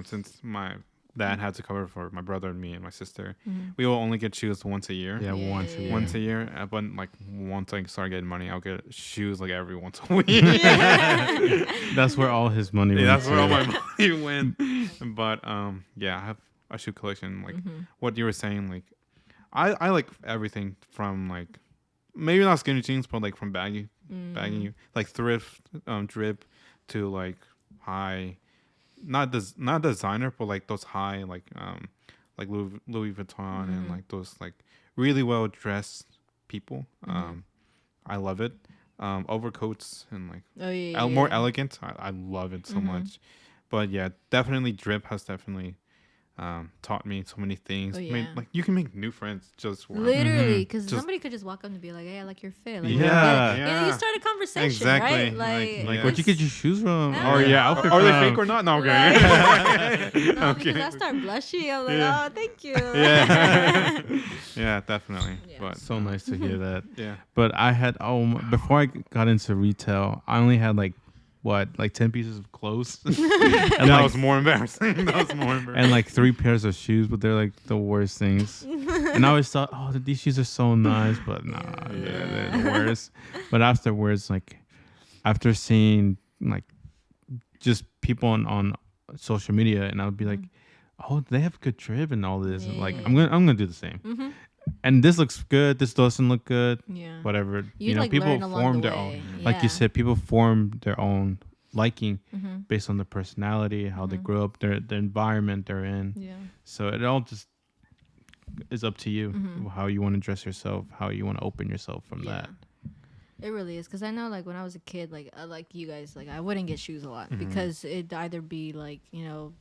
since my dad had to cover for my brother and me and my sister. We will only get shoes once a year. Yeah, Yeah, once a yeah, year. Once a year, but like once I start getting money, I'll get shoes like every once a week. That's where all his money went. Yeah, that's where all to. my money went. But yeah, I have a shoe collection. Like what you were saying, like I like everything from like maybe not skinny jeans, but like from baggy, like thrift, drip to like high, not designer, but like those high like Louis Vuitton and like those like really well dressed people. I love it. Overcoats and like Oh yeah. more elegant. I love it so much. But yeah, definitely drip has definitely taught me so many things. Oh, I mean, yeah. like you can make new friends just for Literally, because Just- somebody could just walk up and be like, "Hey, I like your fit." Like, Yeah. you start a conversation, Exactly. right? Like, Where'd you get your shoes from? Yeah. Or Yeah. yeah, outfit Are they from? fake or not? No, okay. No, Okay. because I start blushing. I'm like, Yeah. "Oh, thank you." Yeah. Yeah, definitely. Yeah. But So nice to hear that. yeah. But I had before I got into retail, I only had like 10 pieces of clothes and That like, was more embarrassing. That was more embarrassing. and like 3 pairs of shoes, but they're like the worst things. And I always thought, oh, these shoes are so nice, but nah, they're the worst. But afterwards, like after seeing like just people on social media, and I would be like, oh, they have good drip and all this. And like I'm gonna do the same. And this looks good. This doesn't look good. Yeah. Whatever. You, like, people learn along form the their way. own. Like you Yeah. said, people form their own liking based on their personality, how they grew up, the environment they're in. Yeah. So it all just is up to you how you want to dress yourself, how you want to open yourself from that. It really is, because I know, like, when I was a kid, like you guys, like, I wouldn't get shoes a lot because it'd either be like,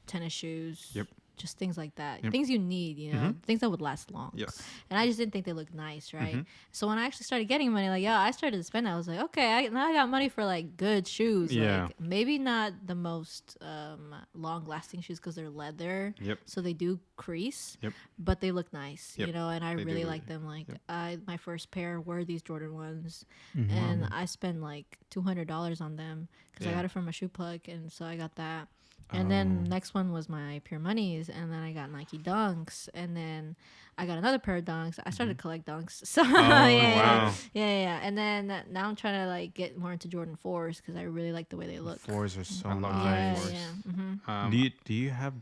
tennis shoes, Yep. just things like that, Yep. things you need, things that would last long. Yes. And I just didn't think they looked nice, right? So when I actually started getting money, like, I started to spend. I was like, okay, now I got money for like good shoes. Yeah. Like, maybe not the most long-lasting shoes because they're leather, Yep. so they do crease. Yep. But they look nice, Yep. and I They do really look- like them. Like, yep. my first pair were these Jordan ones, and I spent like $200 on them because I Yeah. got it from a shoe plug, and so I got that. And then next one was my Pure Monies, and then I got Nike Dunks, and then I got another pair of Dunks. I started to collect Dunks, so yeah. And then now I'm trying to like get more into Jordan 4s because I really like the way they look. 4s are so I love nice. fours. Yeah. Do you have,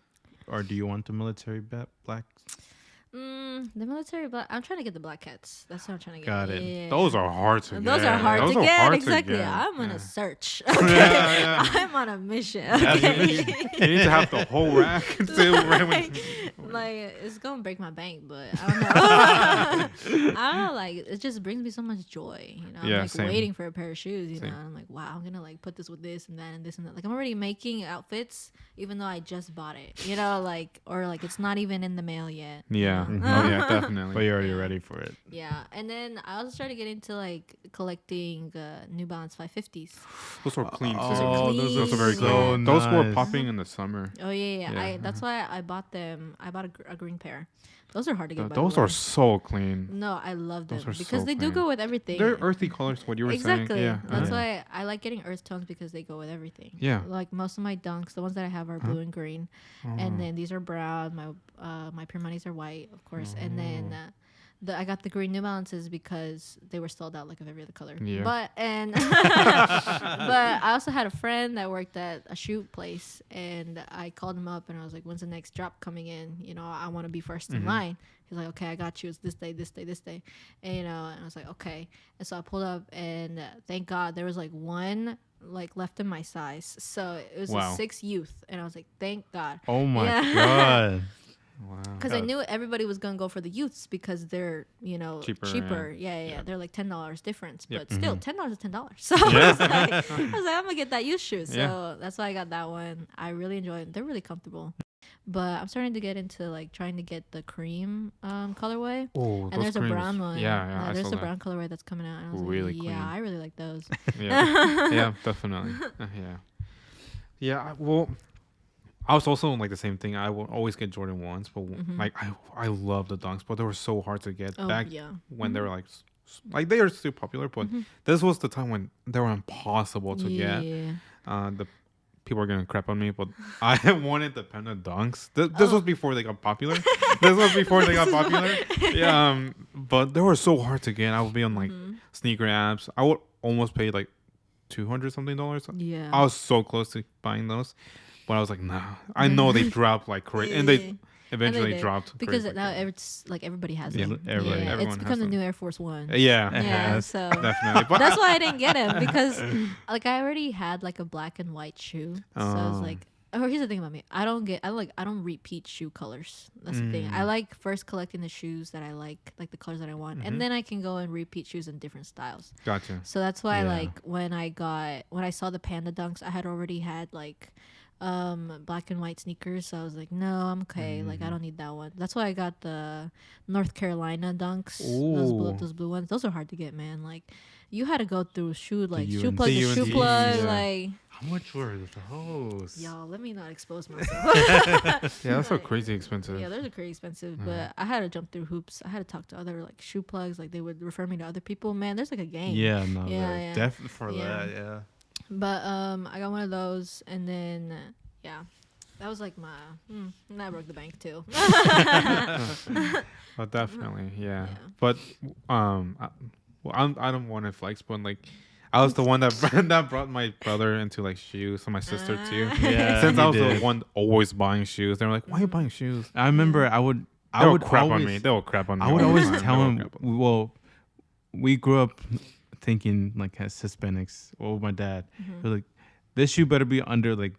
or do you want the military black? The military black. I'm trying to get the black cats. That's what I'm trying to get. Got it. Yeah. Those are hard to get. Those are hard Those to are get. hard to Exactly. get. I'm on a search. Yeah. I'm on a mission. You Okay. need to have the whole rack. Like it's gonna break my bank, but I don't know. I don't know. Like it just brings me so much joy. You know, I'm Yeah, like same. waiting for a pair of shoes. You Same. know, I'm like, wow, I'm gonna like put this with this and that and this and that. Like I'm already making outfits, even though I just bought it. You know, like or like it's not even in the mail yet. you Yeah. know? Oh yeah, definitely. But you're already ready for it. Yeah, and then I also started getting into like collecting New Balance 550s. Those are clean too. Oh, Those are very so clean. Those were nice. popping in the summer. Oh yeah. Yeah. That's why I bought them. I bought a green pair. Those are hard to get. by the Those way. are so clean. No, I love them Those are because so they do clean. go with everything. They're earthy colors. What you were exactly. saying. Yeah. That's uh-huh. why I like getting earth tones because they go with everything. Yeah. Like most of my Dunks, the ones that I have are blue and green, and then these are brown. My Pure Monies are white, of course, and then. I got the green New Balances because they were sold out like of every other color. Yeah. But I also had a friend that worked at a shoe place, and I called him up and I was like, "When's the next drop coming in? You know, I want to be 1st in line." He's like, "Okay, I got you. It's this day, this day, this day," and you know, and I was like, "Okay." And so I pulled up, and thank God there was like one like left in my size, so it was Wow. a 6 youth, and I was like, "Thank God." Oh my Yeah. god. Wow. Because I knew everybody was gonna go for the youths because they're Cheaper, Yeah. They're like $10 difference, Yep. but still $10 is $10. So I was like, I'm gonna get that youth shoe. So Yeah. that's why I got that one. I really enjoy it. They're really comfortable. But I'm starting to get into like trying to get the cream colorway. Oh, And there's a brown one. Yeah, I there's saw a that. brown colorway that's coming out. And I was Really like, clean. yeah, I really like those. Yeah, definitely. Yeah. Yeah, well, I was also like the same thing. I would always get Jordan 1s, but like I love the Dunks, but they were so hard to get Oh, back yeah. when they were like they are still popular, but this was the time when they were impossible to get. The people are gonna crap on me, but I wanted the Panda Dunks. This was before they got popular. Yeah, but they were so hard to get. I would be on like sneaker apps. I would almost pay like $200 something. Yeah. I was so close to buying those, but I was like, nah. I know they dropped like crazy, and they eventually did. dropped Because crazy. now it's like everybody has Yeah, them. everybody- everyone It's has become the them. new Air Force One. Yeah, Yeah, Yes. so definitely. But that's why I didn't get him because like I already had like a black and white shoe. So I was Oh. like, oh, here's the thing about me. I don't repeat shoe colors. That's the thing. I like first collecting the shoes that I like the colors that I want, and then I can go and repeat shoes in different styles. gotcha. So that's why Yeah. like when I saw the Panda Dunks, I had already had like black and white sneakers, so I was like, no, I'm okay. Like I don't need that one. That's why I got the North Carolina Dunks. Those blue ones. Those are hard to get, man. Like you had to go through shoe plug The to shoe UNCs, plug. yeah. Like How much were those? y'all, let me not expose myself. Yeah, that's so crazy expensive. Yeah, those are crazy expensive, but I had to jump through hoops. I had to talk to other like shoe plugs. Like they would refer me to other people. Man, there's like a game. Yeah, no, Yeah. definitely for Yeah. that. Yeah. But I got one of those, and then yeah, that was like my that broke the bank too. But definitely, yeah. Yeah. But I don't want to flex, but like I was the one that brought my brother into like shoes, and my sister too. Yeah, Since you I was did. the one always buying shoes, they were like, "Why are you buying shoes?" I remember I would crap always, on me. They will crap on me. I would all the always time. tell They will him. crap on me. Well, we grew up thinking like as Hispanics. Well, my dad, he was like, this shoe better be under like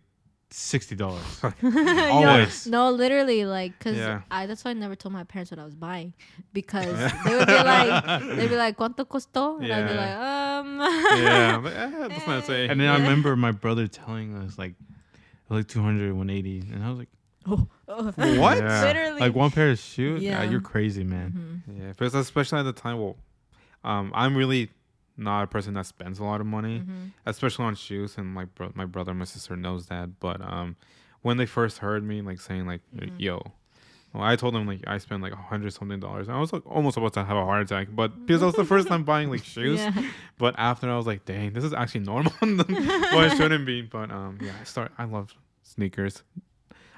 $60. Always. No, literally, like, cause Yeah. that's why I never told my parents what I was buying because they would be like, "¿Cuánto costó?" And I'd be like, Yeah, but, that's not say. And then I remember my brother telling us like 200, 180, and I was like, What? Yeah. Literally. Like one pair of shoes? Yeah. You're crazy, man. Yeah, because especially at the time, well, I'm really not a person that spends a lot of money, especially on shoes. And my brother, and my sister knows that. But when they first heard me like saying like, "Yo," well, I told them like I spent like $100 something, and I was like almost about to have a heart attack. But because that was the first time buying like shoes. Yeah. But after I was like, "Dang, this is actually normal." Well, it shouldn't be. But yeah, I love sneakers.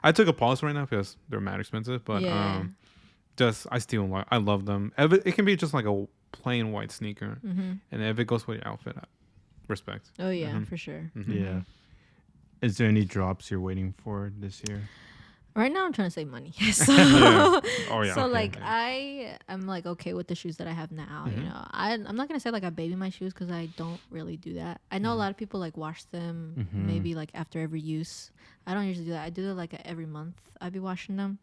I took a pause right now because they're mad expensive, but Yeah. just I love them. It can be just like a plain white sneaker, Mm-hmm. and if it goes with your outfit, respect. Oh yeah, Mhm. for sure. Yeah. Is there any drops you're waiting for this year? Right now, I'm trying to save money. So, Yeah. Oh yeah. so Okay. like I'm like okay with the shoes that I have now. You Mhm. know, I'm not gonna say like I baby my shoes because I don't really do that. I know a lot of people like wash them maybe like after every use. I don't usually do that. I do it like every month. I'd be washing them,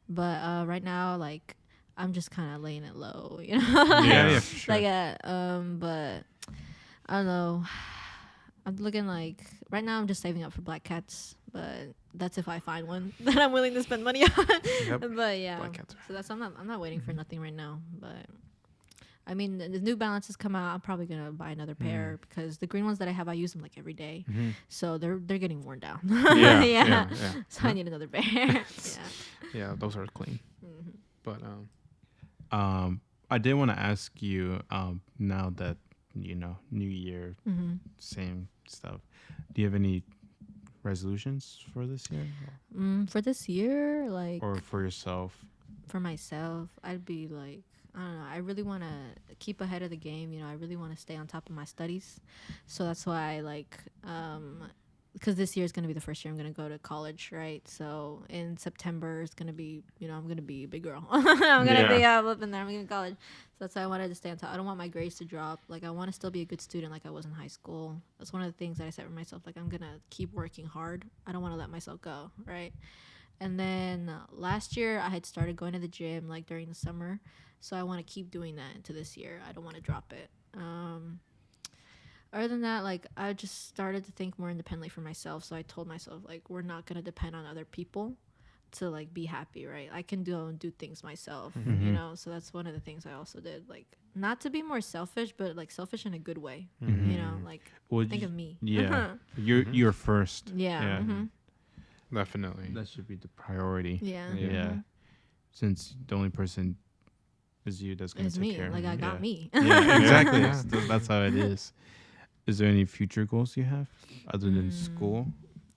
but right now like I'm just kind of laying it low. You know, Yeah. For sure. like but I don't know. I'm looking like right now I'm just saving up for black cats, but that's if I find one that I'm willing to spend money on. Yep. But yeah, Black cats. so that's I'm not waiting for nothing right now. But I mean, the New Balances come out. I'm probably gonna buy another pair because the green ones that I have, I use them like every day, so they're getting worn down. Yeah. yeah. Yeah. So I need another pair. yeah. Yeah. Those are clean. But I did want to ask you, now that New Year, same stuff. Do you have any resolutions for this year, For this year, like or for yourself? for myself, I'd be like, I don't know. I really want to keep ahead of the game. You know, I really want to stay on top of my studies. So that's why I like, because this year is going to be the first year I'm going to go to college, right? So in September, it's going to be, I'm going to be a big girl. I'm going to be up in there. I'm going to college. So that's why I wanted to stay on top. I don't want my grades to drop. Like, I want to still be a good student like I was in high school. That's one of the things that I set for myself. Like, I'm going to keep working hard. I don't want to let myself go, right? And then last year I had started going to the gym like during the summer, so I want to keep doing that into this year. I don't want to drop it. Other than that, like I just started to think more independently for myself. So I told myself like we're not gonna depend on other people to like be happy, right? I can do things myself, So that's one of the things I also did, like not to be more selfish, but like selfish in a good way, like think of me. Yeah, you're first. Yeah. definitely. That should be the priority. Yeah. Yeah. Since the only person is you that's gonna It's take me. care of Like you. I got me. Yeah, exactly. Yeah. That's how it is. Is there any future goals you have other than school?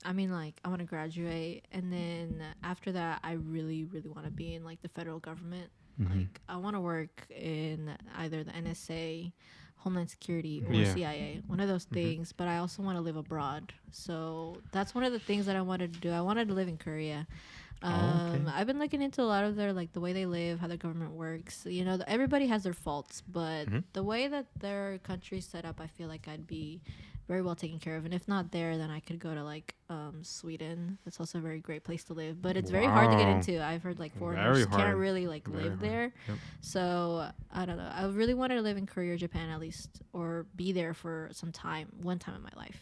I mean, like, I want to graduate, and then after that, I really, really want to be in like the federal government. Like, I want to work in either the NSA, Homeland Security, or Yeah. CIA, one of those things. But I also want to live abroad, so that's one of the things that I wanted to do. I wanted to live in Korea. Okay. I've been looking into a lot of their like the way they live, how their government works. Everybody has their faults, but the way that their country's set up, I feel like I'd be very well taken care of. And if not there, then I could go to like Sweden. That's also a very great place to live, but it's very hard to get Wow. into. I've heard like Very foreigners hard. can't really like Very live hard. there. Yep. So I don't know. I really wanted to live in Korea or Japan at least, or be there for one time in my life.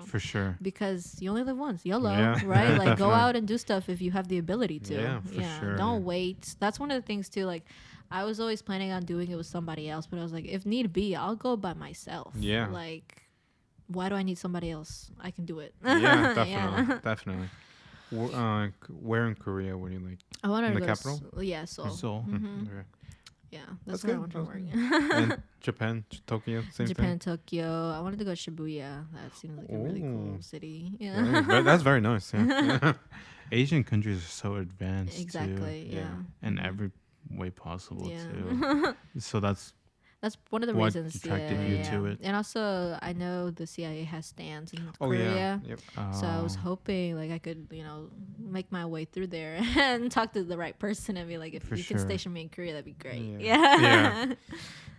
For sure. Because you only live once, YOLO, Yeah. right? Like go Definitely. out and do stuff if you have the ability to. Yeah, for sure. Don't wait. That's one of the things too. Like I was always planning on doing it with somebody else, but I was like, if need be, I'll go by myself. Yeah. Like, why do I need somebody else? I can do it. Yeah, definitely. Definitely. Where in Korea were you like? I wanted In to the go capital? Yeah, Seoul. Seoul. Mhm. Okay. Yeah, That's that's where I good. want to That's work. And Japan, Tokyo, same Japan, Tokyo. I wanted to go to Shibuya. That seems like a really cool Ooh. city. thing. Yeah. That's very nice. Yeah. Asian countries are so advanced Exactly. too, Yeah. in every way possible Yeah. too. So that's That's one of the what reasons. attracted yeah, you yeah. to it. And also, I know the CIA has stands in Oh Korea. yeah. Yep. So I was hoping like I could, make my way through there and talk to the right person and be like, if For you sure. can station me in Korea, that'd be great. Yeah. Yeah. Yeah.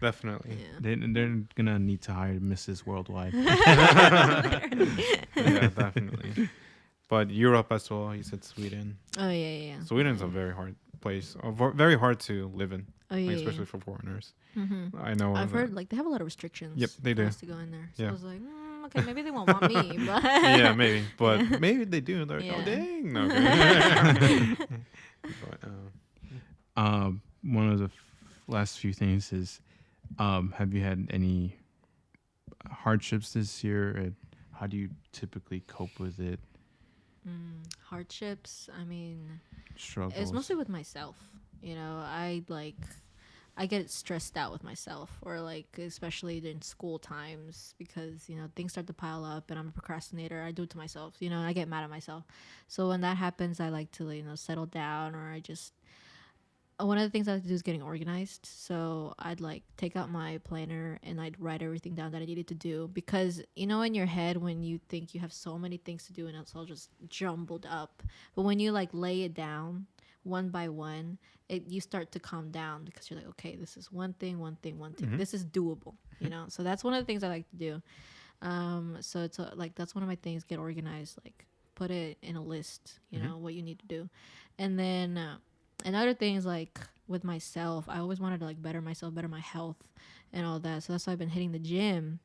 Definitely. they're gonna need to hire Mrs. Worldwide. Yeah, definitely. But Europe as well. You said Sweden. Oh yeah, yeah. Sweden's a very hard place, very hard to live in, Oh yeah. like, especially for foreigners. Mm-hmm. I know. I've that- heard like they have a lot of restrictions. Yep, they for do. us to go in there. So Yeah. I was like, okay, maybe they won't want me, but Yeah, maybe, but maybe they do. They're like, Yeah. oh dang, no. Okay. But, One of the last few things is, have you had any hardships this year? And how do you typically cope with it? hardships. I mean, Struggles. it's mostly with myself. I get stressed out with myself, or like especially in school times, because things start to pile up and I'm a procrastinator. I do it to myself, and I get mad at myself. So when that happens, I like to settle down, or I just one of the things I like to do is getting organized. So I'd like take out my planner and I'd write everything down that I needed to do, because in your head when you think you have so many things to do and it's all just jumbled up, but when you like lay it down one by one, you start to calm down, because you're like, okay, this is one thing, this is doable. So that's one of the things I like to do. So it's like that's one of my things: get organized, like put it in a list, what you need to do. And then another thing is like with myself, I always wanted to like better myself, better my health and all that. So that's why I've been hitting the gym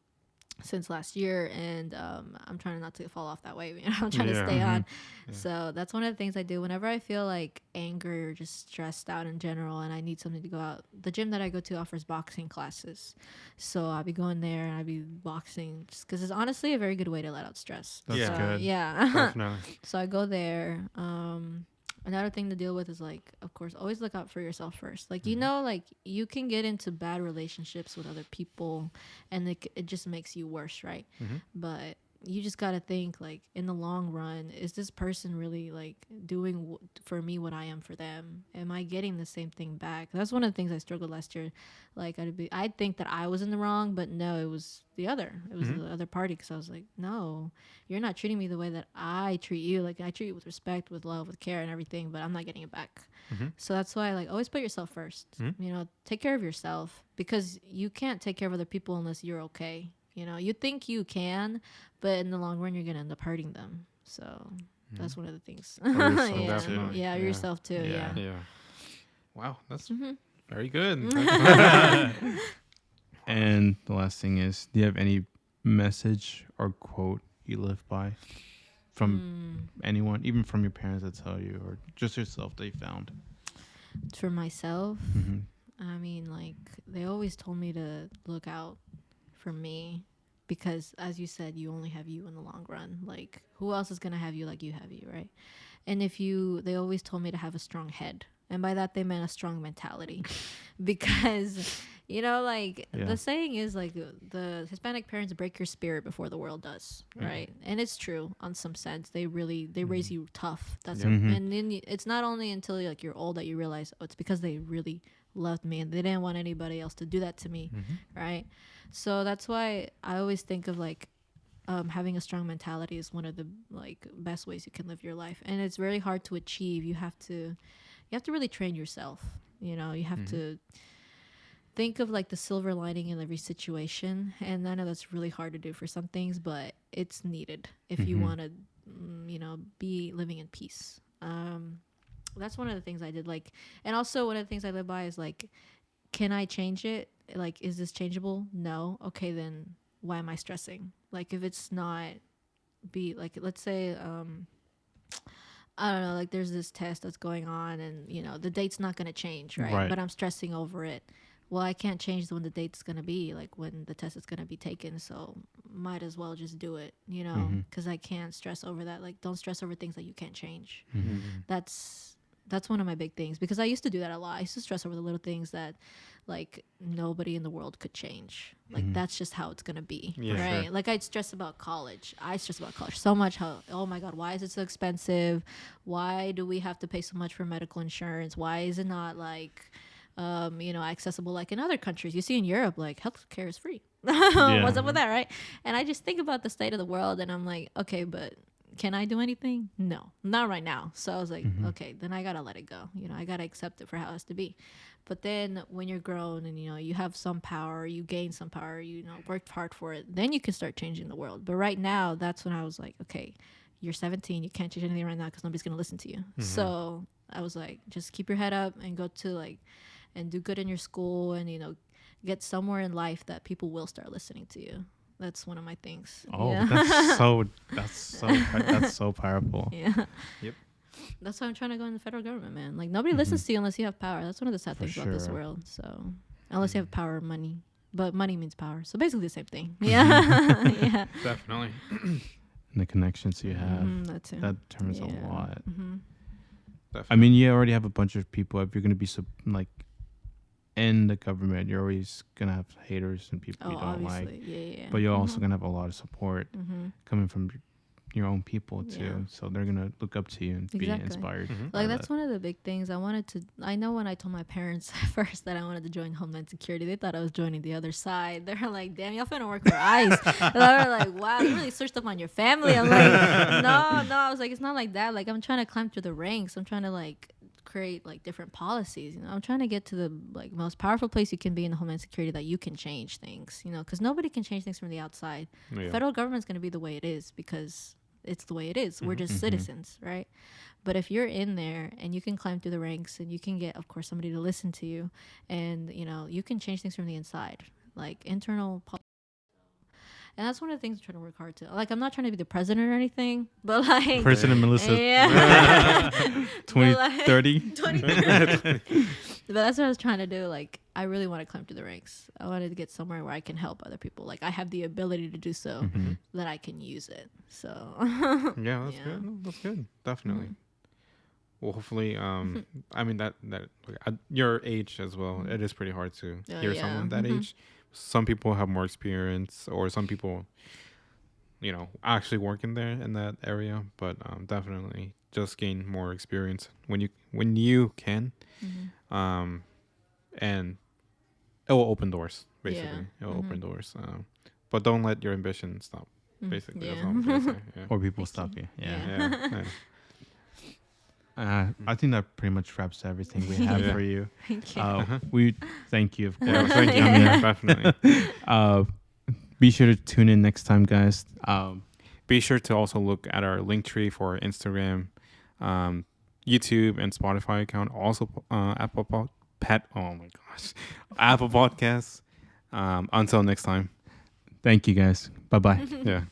since last year, and I'm trying not to fall off that way. I'm trying to stay on. Yeah. So that's one of the things I do whenever I feel like angry or just stressed out in general and I need something to go out. The gym that I go to offers boxing classes, so I'll be going there and I'll be boxing just because it's honestly a very good way to let out stress. That's good. Yeah. Definitely. So I go there. Another thing to deal with is like, of course, always look out for yourself first. Like, like you can get into bad relationships with other people and it just makes you worse, right? But you just got to think, like, in the long run, is this person really like doing for me what I am for them? Am I getting the same thing back? That's one of the things I struggled last year. Like, I'd think that I was in the wrong, but no, it was the other. It was the other party, because I was like, no, you're not treating me the way that I treat you. Like, I treat you with respect, with love, with care and everything, but I'm not getting it back. So that's why, like, always put yourself first. Take care of yourself, because you can't take care of other people unless you're okay. You think you can, but in the long run, you're going to end up hurting them. So that's one of the things. Yourself too. Yeah. Wow, that's very good. And the last thing is, do you have any message or quote you live by from anyone, even from your parents that tell you, or just yourself that you found? For myself, I mean, like, they always told me to look out for me, because as you said, you only have you in the long run. Like, who else is going to have you like you have you, right? And they always told me to have a strong head. And by that, they meant a strong mentality. Because, the saying is, like, the Hispanic parents break your spirit before the world does, right? And it's true on some sense. They raise you tough. And then it's not only until, like, you're old that you realize, oh, it's because they really loved me and they didn't want anybody else to do that to me, right? So that's why I always think of, like, having a strong mentality is one of the, like, best ways you can live your life. And it's very hard to achieve. You have to really train yourself. You have to think of, like, the silver lining in every situation. And I know that's really hard to do for some things, but it's needed if you want to, be living in peace. That's one of the things I did. Like, and also one of the things I live by is, like, can I change it? Like, is this changeable? No. Okay, then why am I stressing? Like, if it's not, let's say, I don't know, like, there's this test that's going on and, the date's not going to change, right? But I'm stressing over it. Well, I can't change when the date's going to be, like, when the test is going to be taken. So might as well just do it, because I can't stress over that. Like, don't stress over things that you can't change. That's one of my big things, because I used to do that a lot. I used to stress over the little things that, like, nobody in the world could change. Like, that's just how it's going to be, right? Sure. Like, I'd stress about college. I stress about college so much. Oh my God, why is it so expensive? Why do we have to pay so much for medical insurance? Why is it not, like, accessible like in other countries? You see in Europe, like, healthcare is free. What's up with that, right? And I just think about the state of the world and I'm like, okay, but can I do anything? No, not right now. So I was like, okay, then I gotta let it go. I gotta accept it for how it has to be. But then when you're grown and, you have some power, you gain some power, worked hard for it, then you can start changing the world. But right now, that's when I was like, okay, you're 17, you can't change anything right now because nobody's gonna listen to you. So I was like, just keep your head up and go to, like, and do good in your school and, get somewhere in life that people will start listening to you. That's one of my things. Oh, yeah. that's so powerful. Yeah. Yep. That's why I'm trying to go in the federal government, man. Like, nobody listens to you unless you have power. That's one of the sad things about this world. So, unless you have power or money. But money means power. So, basically the same thing. Yeah. Yeah. Definitely. And the connections you have, that too. that determines a lot. Definitely. I mean, you already have a bunch of people. If you're going to be, like, in the government, you're always gonna have haters and people Oh, you don't like, obviously. Yeah. but you're also gonna have a lot of support Mm-hmm. coming from your own people too. Yeah. So they're gonna look up to you and be Exactly. inspired. by Like that's that. one of the big things I wanted to. I know when I told my parents first that I wanted to join Homeland Security, they thought I was joining the other side. They're like, "Damn, y'all finna work for ICE." And they were like, "Wow, you really searched up on your family." I'm like, "No." I was like, "It's not like that. Like I'm trying to climb through the ranks. I'm trying to like create like different policies. You know, I'm trying to get to the like most powerful place you can be in the Homeland Security that you can change things. You know, because nobody can change things from the outside. Yeah. Federal government's gonna be the way it is because." It's the way it is. We're just citizens, right? But if you're in there and you can climb through the ranks and you can get, of course, somebody to listen to you, and you know you can change things from the inside, like internal. And that's one of the things I'm trying to work hard to. Like I'm not trying to be the president or anything, but like President Melissa yeah, 2030. 2030. But that's what I was trying to do. Like I really want to climb through the ranks. I wanted to get somewhere where I can help other people. Like I have the ability to do so, that I can use it. So Yeah, that's Yeah. good. No, that's good. Definitely. Well, hopefully, I mean that like, at your age as well, it is pretty hard to Oh, hear yeah. someone that age. Some people have more experience, or some people, actually work in there in that area. But definitely, just gain more experience when you can, and it will open doors. Basically, Yeah. it will open doors. But don't let your ambition stop. Basically, that's all I'm trying to say. Yeah. Or people stop you. Yeah. Yeah. I think that pretty much wraps everything we have Yeah. for you. Thank you. We thank you, of course. Yeah, thank you. Yeah, definitely. Be sure to tune in next time, guys. Be sure to also look at our link tree for Instagram, YouTube, and Spotify account. Also, Apple Apple Podcasts. Until next time. Thank you, guys. Bye bye. Yeah.